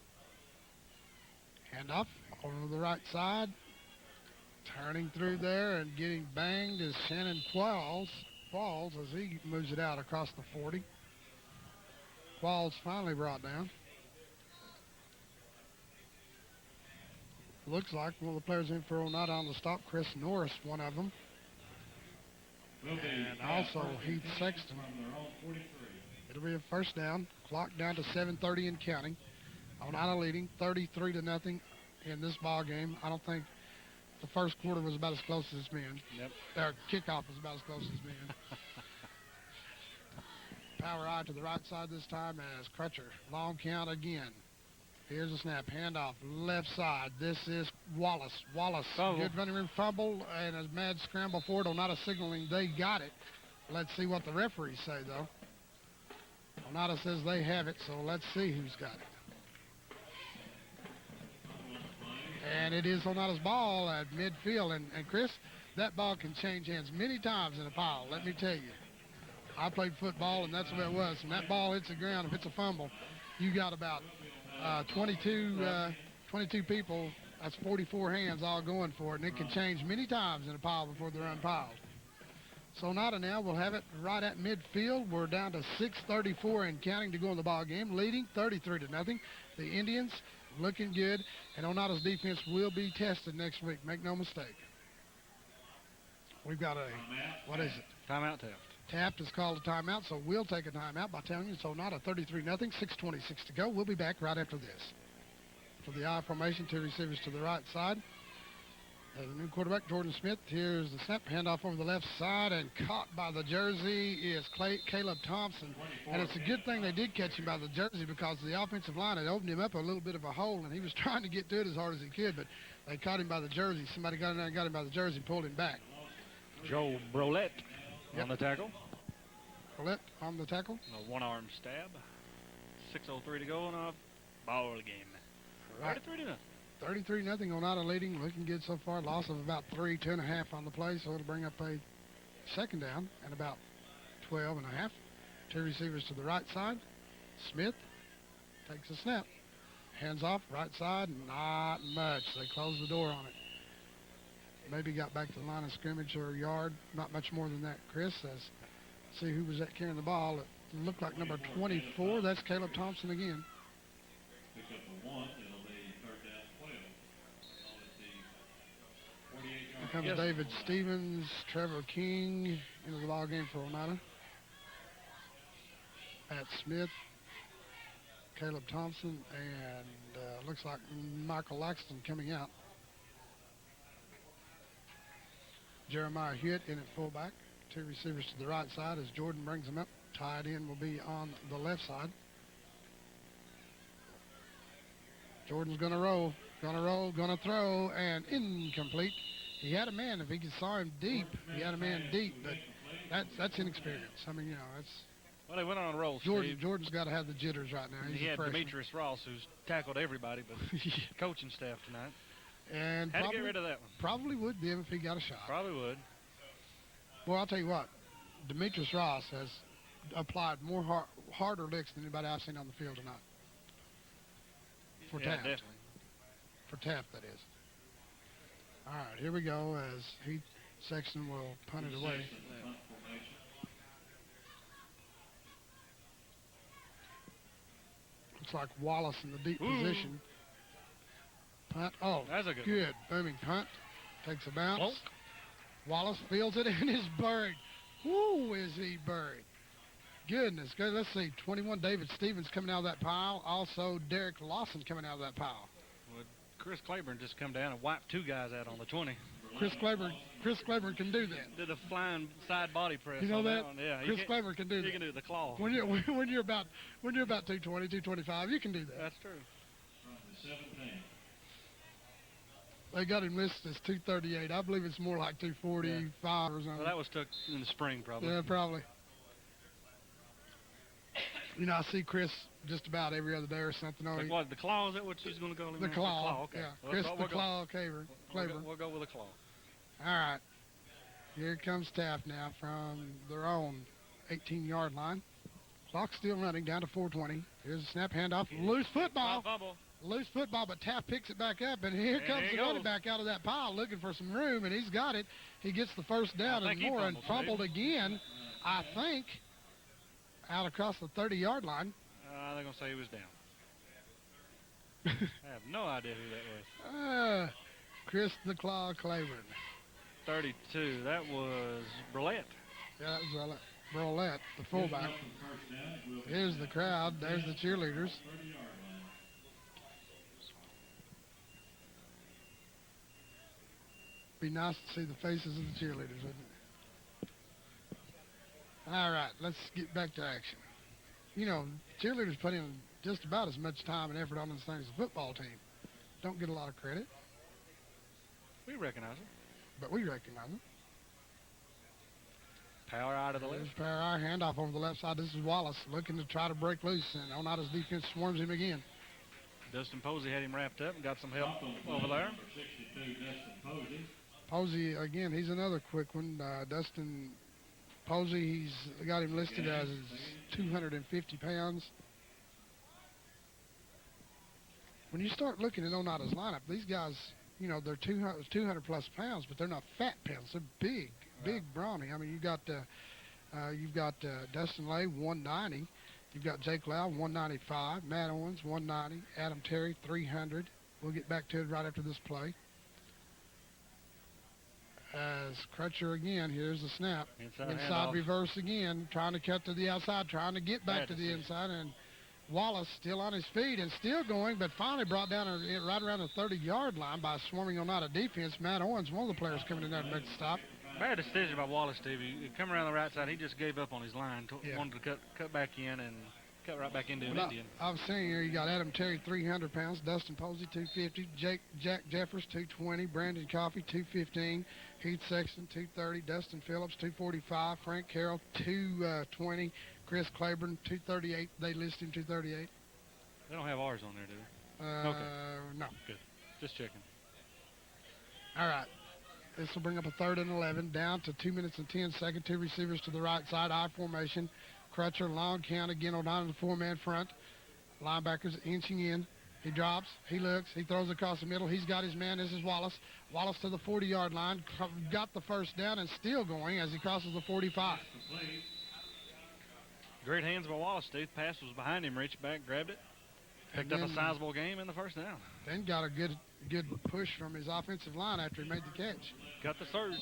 Handoff over to the right side. Turning through there and getting banged is Shannon Qualls as he moves it out across the 40. Qualls finally brought down. Looks like one of the players in for Oneida on the stop, Chris Norris, one of them. And also Heath Sexton. It'll be a first down. Clock down to 7:30 and counting. Oneida leading 33-0 in this ball game. I don't think the first quarter was about as close as it's been. Yep. Their kickoff was about as close as it's been. Power eye to the right side this time as Crutcher. Long count again. Here's a snap. Handoff left side. This is Wallace. Fumble. Good running room fumble and a mad scramble for it. Oneida signaling they got it. Let's see what the referees say, though. Oneida says they have it, so let's see who's got it. And it is Oneida's ball at midfield. And Chris, that ball can change hands many times in a pile, let me tell you. I played football, and that's what it was. When that ball hits the ground, if it's a fumble, you got about 22 people, that's 44 hands all going for it, and it can change many times in a pile before they're unpiled. So Oneida now will have it right at midfield. We're down to 6:34 and counting to go in the ball game, leading 33-0. The Indians looking good, and Oneida's defense will be tested next week. Make no mistake. We've got what is it? Timeout, Taft. Taft has called a timeout, so we'll take a timeout by telling you it's Oneida 33-0, 6:26 to go. We'll be back right after this. For the I formation, 2 receivers to the right side. The new quarterback, Jordan Smith. Here's the snap, handoff over the left side, and caught by the jersey is Caleb Thompson. And it's a good thing they did catch him by the jersey because the offensive line had opened him up a little bit of a hole, and he was trying to get to it as hard as he could, but they caught him by the jersey. Somebody got in there and got him by the jersey and pulled him back. Joe Brolette on the tackle. Brolette on the tackle. A one-arm stab. 6:03 to go in a ball game. Right. 33-0. 33-0, Oneida leading, looking good so far. Loss of about 2.5 on the play, so it'll bring up a second down and about 12.5. 2 receivers to the right side. Smith takes a snap. Hands off, right side, not much. They closed the door on it. Maybe got back to the line of scrimmage or a yard, not much more than that. Chris says, see who was that carrying the ball. It looked like number 24. That's Caleb Thompson again. Pick up a 1, it'll be third down 12. All at the 48-yard Here comes Yes. David Stevens, Trevor King into the ball game for Oneida. Pat Smith, Caleb Thompson, and looks like Michael Laxton coming out. Jeremiah Hewitt in at fullback. 2 receivers to the right side as Jordan brings them up. Tied in will be on the left side. Jordan's going to roll, going to throw, and incomplete. He had a man. If he saw him deep, he had a man deep, but that's inexperience. I mean, it's Well, they went on a roll, Steve. Jordan's got to have the jitters right now. He's He a had freshman. Demetrius Ross, who's tackled everybody but coaching staff tonight. And Had to probably, get rid of that one. probably would be if he got a shot. Probably would. Well, I'll tell you what, Demetrius Ross has applied more harder licks than anybody I've seen on the field tonight. For Yeah, Taft. definitely. For Taft, that is. All right, here we go as Heath Sexton will punt it away. punt formation. Looks like Wallace in the deep Ooh. position. Punt. Oh, That's a good good. Booming punt. Takes a bounce. Plonk. Wallace fields it and is buried. Woo, is he buried. Goodness. Good. Let's see. 21, David Stevens coming out of that pile. Also, Derek Lawson coming out of that pile. Well, Chris Claiborne just come down and wiped 2 guys out on the 20. Chris Claiborne can do that. Did a flying side body press. You know on that? one. Yeah, Chris Claiborne can do he that. can do the claw. When you're about 220, 225, you can do that. That's true. From the 17. They got him listed as 238. I believe it's more like 245 or something. Well, that was took in the spring, probably. Yeah, probably. You know, I see Chris just about every other day or something. Like what, the claw, is that what she's going to go with? The claw. Okay. Yeah, Well, Chris we'll the go- Claw Claiborne. We'll go with a claw. All right. Here comes Taft now from their own 18-yard line. Clock still running down to 4:20. Here's a snap handoff. Loose football. Fumble. Loose football, but Taft picks it back up, and here And comes there he the running goes. back out of that pile looking for some room, and he's got it. He gets the first down I and think he more, and fumbled, fumbled again, I think, out across the 30-yard line. They're going to say he was down. I have no idea who that was. Chris the Claw Claiborne. 32. That was Brulette. Yeah, that was Brolette, the fullback. Here's the crowd. There's the cheerleaders. 30-yard line. Be nice to see the faces of the cheerleaders, wouldn't it? All right, let's get back to action. You know, cheerleaders put in just about as much time and effort on this thing as the football team. Don't get a lot of credit, We recognize him. but we recognize them. Power out of the There's left. power hour handoff over the left side. This is Wallace looking to try to break loose, and Oneida's defense swarms him again. Dustin Posey had him wrapped up and got some help Off on the over play, there. number 62, Dustin Posey. Posey, again, he's another quick one. Dustin Posey, he's got him listed as 250 pounds. When you start looking at Oneida's lineup, these guys, you know, they're 200 plus pounds, but they're not fat pounds. They're big, brawny. I mean, you've got Dustin Lay, 190. You've got Jake Lau, 195. Matt Owens, 190. Adam Terry, 300. We'll get back to it right after this play. As Crutcher again, here's the snap. Inside Inside handoff. reverse again, trying to cut to the outside, trying to get back Bad to the decision. inside, and Wallace still on his feet and still going, but finally brought down right around the 30-yard line by swarming Oneida defense. Matt Owens, one of the players coming in there to make the stop. Bad decision by Wallace, Steve. He come around the right side. He just gave up on his line. Yeah. Wanted to cut back in and cut right back into an Well, Indian. I was saying here, you got Adam Terry, 300 pounds, Dustin Posey, 250, Jack Jeffers, 220, Brandon Coffey, 215, Heath Sexton, 230, Dustin Phillips, 245, Frank Carroll, 220, Chris Claiborne, 238. They list him 238. They don't have ours on there, do they? Okay. No. Good. Just checking. All right. This will bring up a 3rd and 11, down to 2 minutes and 10 seconds. 2 receivers to the right side, I formation. Crutcher, long count again, Oneida, the 4-man front. Linebackers inching in. He drops, he looks, he throws across the middle. He's got his man. This is Wallace. Wallace to the 40-yard line, got the first down and still going as he crosses the 45. Complete. Great hands by Wallace, Steve. Pass was behind him, reached back, grabbed it. Picked up a Then- sizable game in the first down. Then got a good push from his offensive line after he made the catch. Got the surge.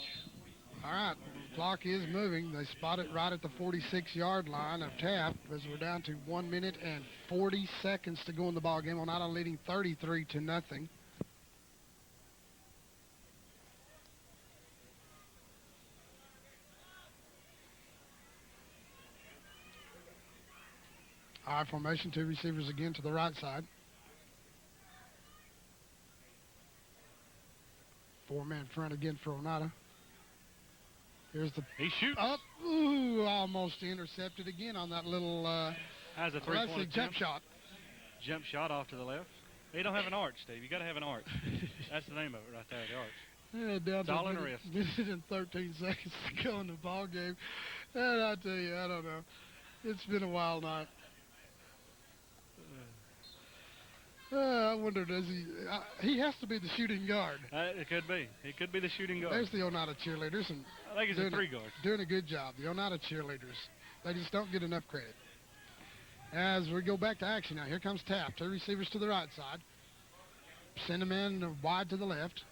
All right, clock is moving. They spot it right at the 46-yard line of Taft as we're down to 1 minute and 40 seconds to go in the ball game. Oneida leading 33-0. All right, formation, 2 receivers again to the right side. 4-man front again for Oneida. Here's the He shoots. up. Ooh, almost intercepted again on that little Has a let's three-point see, jump shot. Jump shot off to the left. They don't have an arch, Steve. You got to have an arch. That's the name of it right there, the arch. Yeah, down It's to all a in the minute, wrist. minute and 13 seconds to go in the ball game. And I tell you, I don't know. It's been a wild night. I wonder, does he has to be the shooting guard. It could be. He could be the shooting guard. There's the Oneida cheerleaders, and I think he's a doing three guard. doing a good job. The Oneida cheerleaders, they just don't get enough credit. As we go back to action now, here comes Taft. Two receivers to the right side. Send them in wide to the left.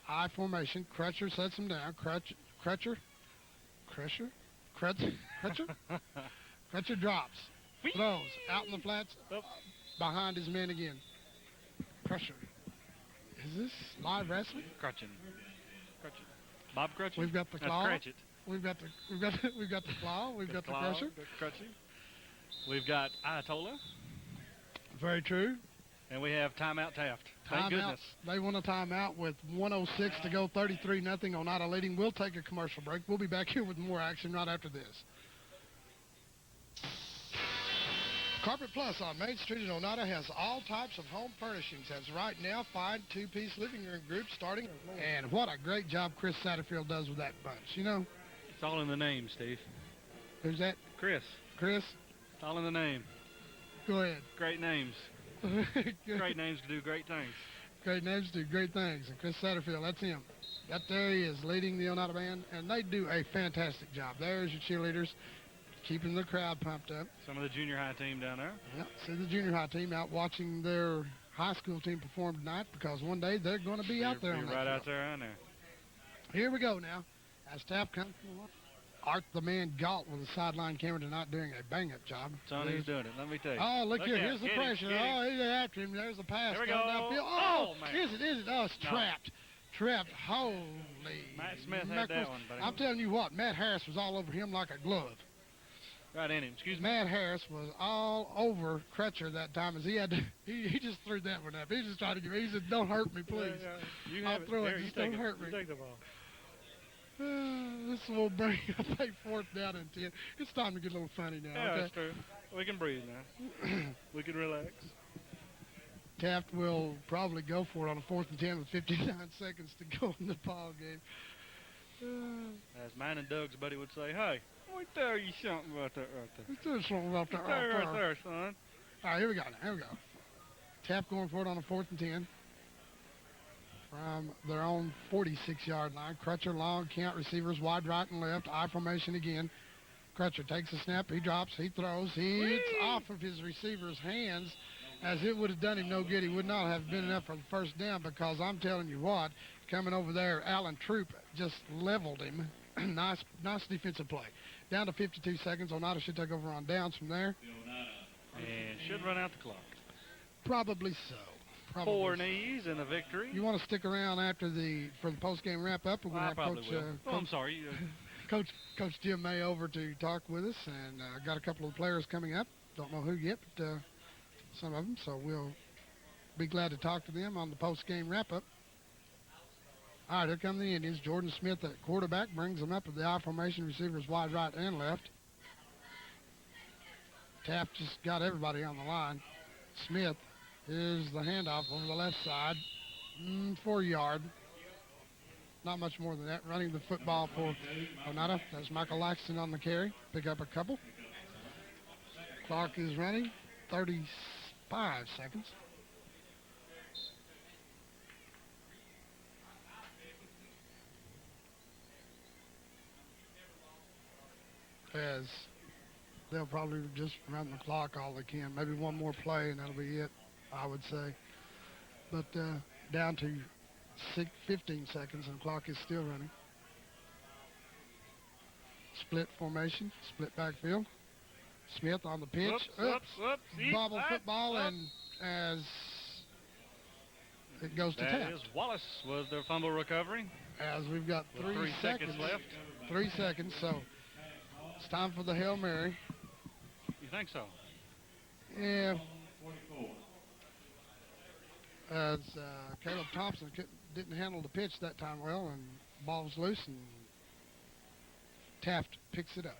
I formation. Crutcher sets him down. Crutcher drops. Throws. Out in the flats. Behind his man again. Crutcher. Is this live wrestling? Crutching. Bob Crutching. We've got the claw. That's Cratchit. We've got the claw. We've got the claw, crusher. the Crutching. We've got Ayatollah. Very true. And we have timeout Taft. Thank Timeout. goodness. They want a timeout with 1:06 to go, 33-0 Oneida leading. We'll take a commercial break. We'll be back here with more action right after this. Carpet Plus on Main Street in Oneida has all types of home furnishings. Has right now 5 two-piece living room groups starting. And what a great job Chris Satterfield does with that bunch. You know, It's all in the name, Steve. who's that? Chris. Chris? It's all in the name. Go ahead. Great names. Great names to do great things. Great names do great things. And Chris Satterfield, that's him. That there he is leading the Oneida band, and they do a fantastic job. There's your cheerleaders, keeping the crowd pumped up. Some of the junior high team down there. Yeah, see the junior high team out watching their high school team perform tonight, because one day they're going to be out there on that right field. out there, I know. Here we go now. As Taft comes forward, Art the man Galt with the sideline camera tonight doing a bang-up job. Sonny's doing it, let me tell you. Oh, look here. out. Here's the Get him, pressure. get him. Oh, he's after him. There's a pass. There we going go. downfield. Oh, man. Is it? Oh, it's No. trapped. Trapped. Holy Matt Smith had mackerels. that one, buddy. I'm telling you what, Matt Harris was all over him like a glove. Right in him. Excuse me. Matt Harris was all over Crutcher that time, as he had to, he just threw that one up. He just tried to give. He said, "Don't hurt me, please." You I'll have throw it. There, Just you take don't it. hurt me. You take the ball. This will bring up a 4th down and 10. It's time to get a little funny now. Yeah, Okay? that's true. We can breathe now. We can relax. Taft will probably go for it on a 4th and 10 with 59 seconds to go in the ball game. As mine and Doug's buddy would say, hey, let me tell you something about that right there. Let's do something about that There, right right there. there, son. All right, here we go. Here we go. Taft going for it on a 4th and 10 from their own 46-yard line. Crutcher long count, receivers wide right and left. I formation again. Crutcher takes a snap. He drops. He throws. It's off of his receiver's hands, as it would have done him no good. He would not have been enough for the first down, because I'm telling you what, coming over there, Allen Troop just leveled him. nice defensive play. Down to 52 seconds. Oneida should take over on downs from there. And should run out the clock. Probably so. Probably 4 so. knees and a victory. You want to stick around after for the post-game wrap-up? We're going to I have probably Coach, will. Oh, I'm sorry. Coach Jim May over to talk with us, and got a couple of players coming up. Don't know who yet, but some of them. So we'll be glad to talk to them on the post-game wrap-up. All right, here come the Indians. Jordan Smith at quarterback brings them up with the I formation, receivers wide right and left. Taft just got everybody on the line. Smith is the handoff over the left side, 4 yard. Not much more than that. Running the football for Oneida. That's Michael Laxton on the carry. Pick up a couple. Clock is running. 35 seconds. As they'll probably just run the clock all they can. Maybe one more play and that'll be it, I would say. But down to 15 seconds and the clock is still running. Split formation, split backfield. Smith on the pitch. Oops. Bobble football, and as it goes to That Taft. is Wallace with their fumble recovery. As we've got With 3 seconds left. 3 seconds, so it's time for the Hail Mary. You think so? Yeah, 44. as Caleb Thompson didn't handle the pitch that time well, and ball's loose, and Taft picks it up.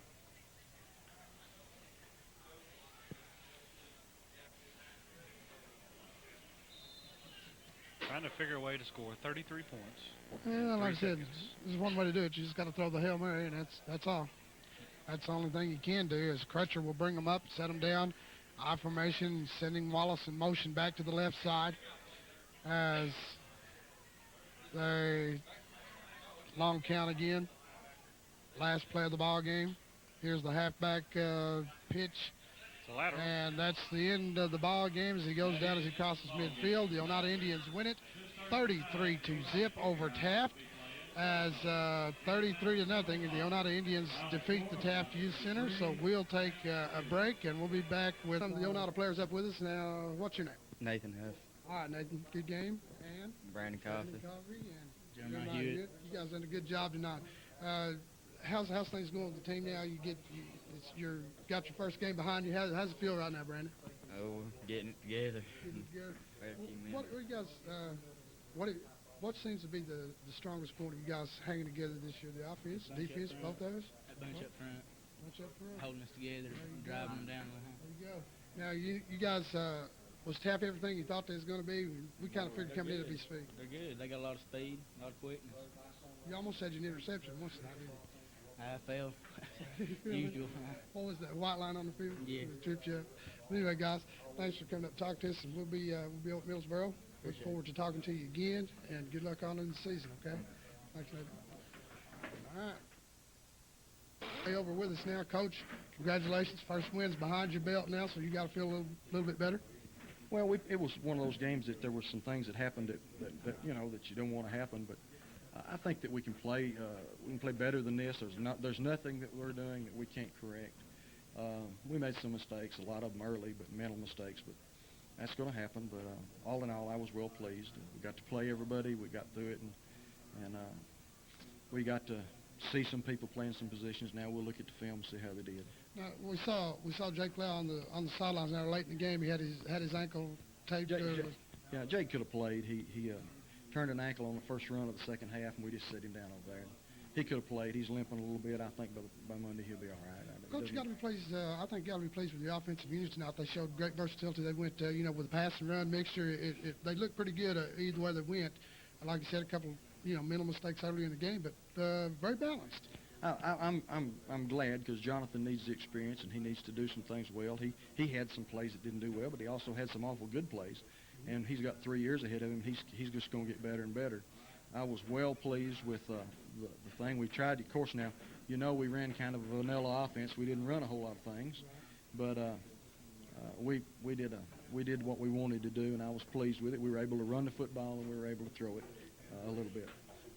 Trying to figure a way to score 33 points. Yeah, like I 3 said, seconds. there's one way to do it. You just got to throw the Hail Mary, and that's all. That's the only thing you can do. Is Crutcher will bring them up, set them down, I formation, sending Wallace in motion back to the left side as they long count again. Last play of the ball game. Here's the halfback pitch. Collateral. And that's the end of the ball game as he goes down as he crosses midfield. The Oneida Indians win it 33-0 over Taft as 33-0. The Oneida Indians defeat the Taft Youth Center. So we'll take a break and we'll be back with some of the Oneida players up with us. Now, what's your name? Nathan Huff, All right, Nathan, good game. And Brandon Coffey. and Jeremiah Jeremiah Hewitt. Hewitt. You guys done a good job tonight. How's things going with the team now? You got your first game behind you. How's it feel right now, Brandon? Oh, getting it together. Getting it together. Quite a few What minutes. you guys? What seems to be the strongest point of you guys hanging together this year? The offense, Bunch up defense, front. both of us. That bunch up front, Bunch up front. holding us together, There you driving them down the line. There you go. Now you guys was Taft everything you thought they was going to be? We kind of figured coming in to be speed. They're good. They got a lot of speed, a lot of quickness. You almost had an interception once tonight, didn't you? I failed. Usual. What was that white line on the field? Yeah. It tripped you up. But anyway, guys, thanks for coming up to talk to us, and we'll be over at Millsboro. Look forward to talking to you again, and good luck on in the season. Okay. Thanks, Nathan. All right. Stay over with us now, Coach. Congratulations, first win's behind your belt now, so you got to feel a little bit better. Well, it was one of those games that there were some things that happened that you know that you don't want to happen, but I think that we can play better than this. There's nothing that we're doing that we can't correct. We made some mistakes, a lot of them early, but mental mistakes. But that's going to happen. But all in all, I was well pleased. We got to play everybody. We got through it, and we got to see some people playing some positions. Now we'll look at the film and see how they did. Now, we saw Jake Lau on the sidelines now late in the game. He had his ankle taped. Yeah, Jake could have played. He turned an ankle on the first run of the second half, and we just set him down over there. He could have played. He's limping a little bit. I think by Monday he'll be all right. Coach, you got to be pleased. I think you got to be pleased with the offensive unit tonight. They showed great versatility. They went, with a pass and run mixture. They looked pretty good either way they went. Like you said, a couple, mental mistakes early in the game, but very balanced. I'm glad because Jonathan needs the experience and he needs to do some things well. He had some plays that didn't do well, but he also had some awful good plays, and he's got 3 years ahead of him. He's just going to get better and better. I was well pleased with the thing we tried. Of course, now we ran kind of a vanilla offense. We didn't run a whole lot of things, but we did what we wanted to do, and I was pleased with it. We were able to run the football and we were able to throw it a little bit.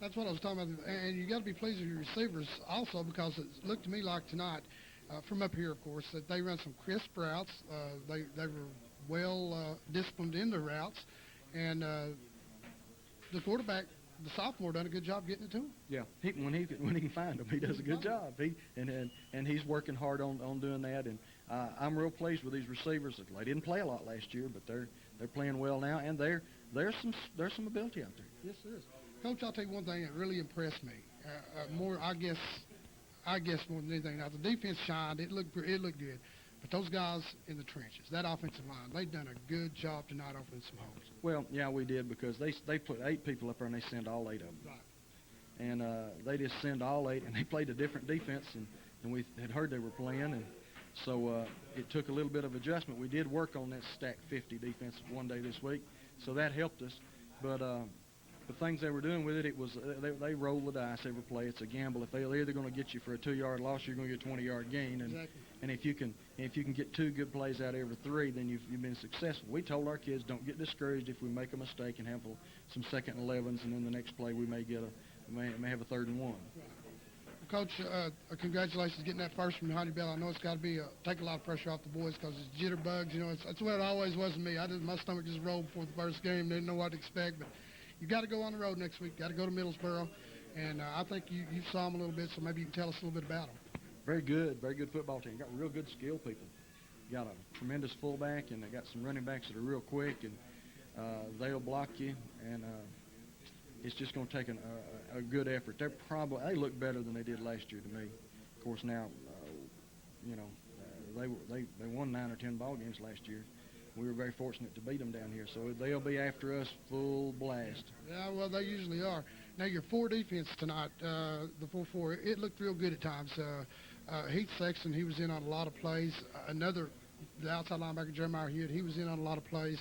That's what I was talking about. And you got to be pleased with your receivers also, because it looked to me like tonight, from up here, of course, that they run some crisp routes. They were well disciplined in their routes, and the quarterback, the sophomore, done a good job getting it to him. Yeah, when he can find them, he does a good job. And he's working hard on doing that. And I'm real pleased with these receivers. They didn't play a lot last year, but they're playing well now, and there's some ability out there. Yes, there is. Coach, I'll tell you one thing that really impressed me. I guess more than anything. Now the defense shined. It looked good. But those guys in the trenches, that offensive line, they've done a good job tonight opening some holes. Well, yeah, we did, because they put 8 people up there and they send all 8 of them. Right. And they just send all 8, and they played a different defense than we had heard they were playing. And so it took a little bit of adjustment. We did work on that stack 50 defense one day this week, so that helped us. But the things they were doing with it was they roll the dice every play. It's a gamble. If they're either going to get you for a 2-yard loss, you're going to get a 20-yard gain. And Exactly. and if you can get 2 good plays out of every 3, then you've been successful. We told our kids, don't get discouraged if we make a mistake and have some second and 11s, and then the next play we may have a 3rd and 1. Coach, congratulations getting that first from behind your belt. I know it's got to take a lot of pressure off the boys because it's jitterbugs. That's what it always was with me. My stomach just rolled before the first game. Didn't know what to expect, but you got to go on the road next week. Got to go to Middlesboro, and I think you saw them a little bit, so maybe you can tell us a little bit about them. Very good football team. Got real good skill people. Got a tremendous fullback, and they got some running backs that are real quick, and they'll block you, and it's just going to take a good effort. They look better than they did last year to me. Of course, now they won 9 or 10 ball games last year. We were very fortunate to beat them down here, so they'll be after us full blast. Yeah, well, they usually are. Now, your 4 defense tonight, the 4-4, it looked real good at times. Heath Sexton, he was in on a lot of plays. The outside linebacker, Jeremiah Hewitt, he was in on a lot of plays.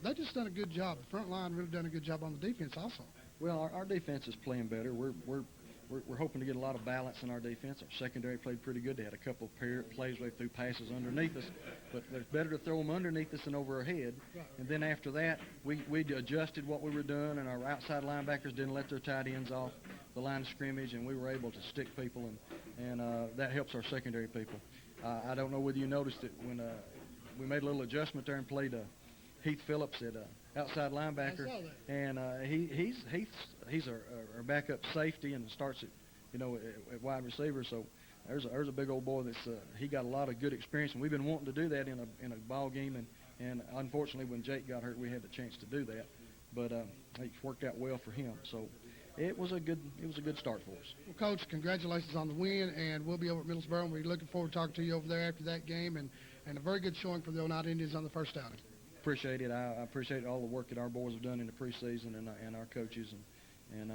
They just done a good job. The front line really done a good job on the defense also. Well, our defense is playing better. We're we're hoping to get a lot of balance in our defense. Our secondary played pretty good. They had a couple of plays where they threw passes underneath us, but it's better to throw them underneath us than over our head. And then after that, we adjusted what we were doing, and our outside linebackers didn't let their tight ends off the line of scrimmage, and we were able to stick people, and that helps our secondary people. I don't know whether you noticed it when we made a little adjustment there and played Heath Phillips at outside linebacker, I saw that. and he's our backup safety and starts at wide receiver. So there's a big old boy that's he got a lot of good experience, and we've been wanting to do that in a ball game, and unfortunately when Jake got hurt, we had the chance to do that, but it worked out well for him. So it was a good start for us. Well, Coach, congratulations on the win, and we'll be over at Middlesboro, and we're looking forward to talking to you over there after that game, and a very good showing for the Oneida Indians on the first outing. Appreciate it. I appreciate all the work that our boys have done in the preseason and our coaches, and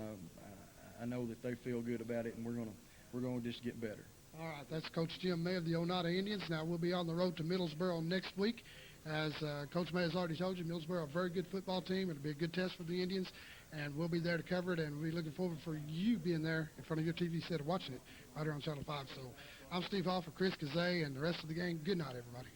I know that they feel good about it, and we're gonna just get better. All right, that's Coach Jim May of the Oneida Indians. Now we'll be on the road to Middlesboro next week. As Coach May has already told you, Middlesboro a very good football team. It'll be a good test for the Indians, and we'll be there to cover it, and we're looking forward for you being there in front of your TV set and watching it right here on Channel 5. So I'm Steve Hall for Chris Kazay and the rest of the gang. Good night, everybody.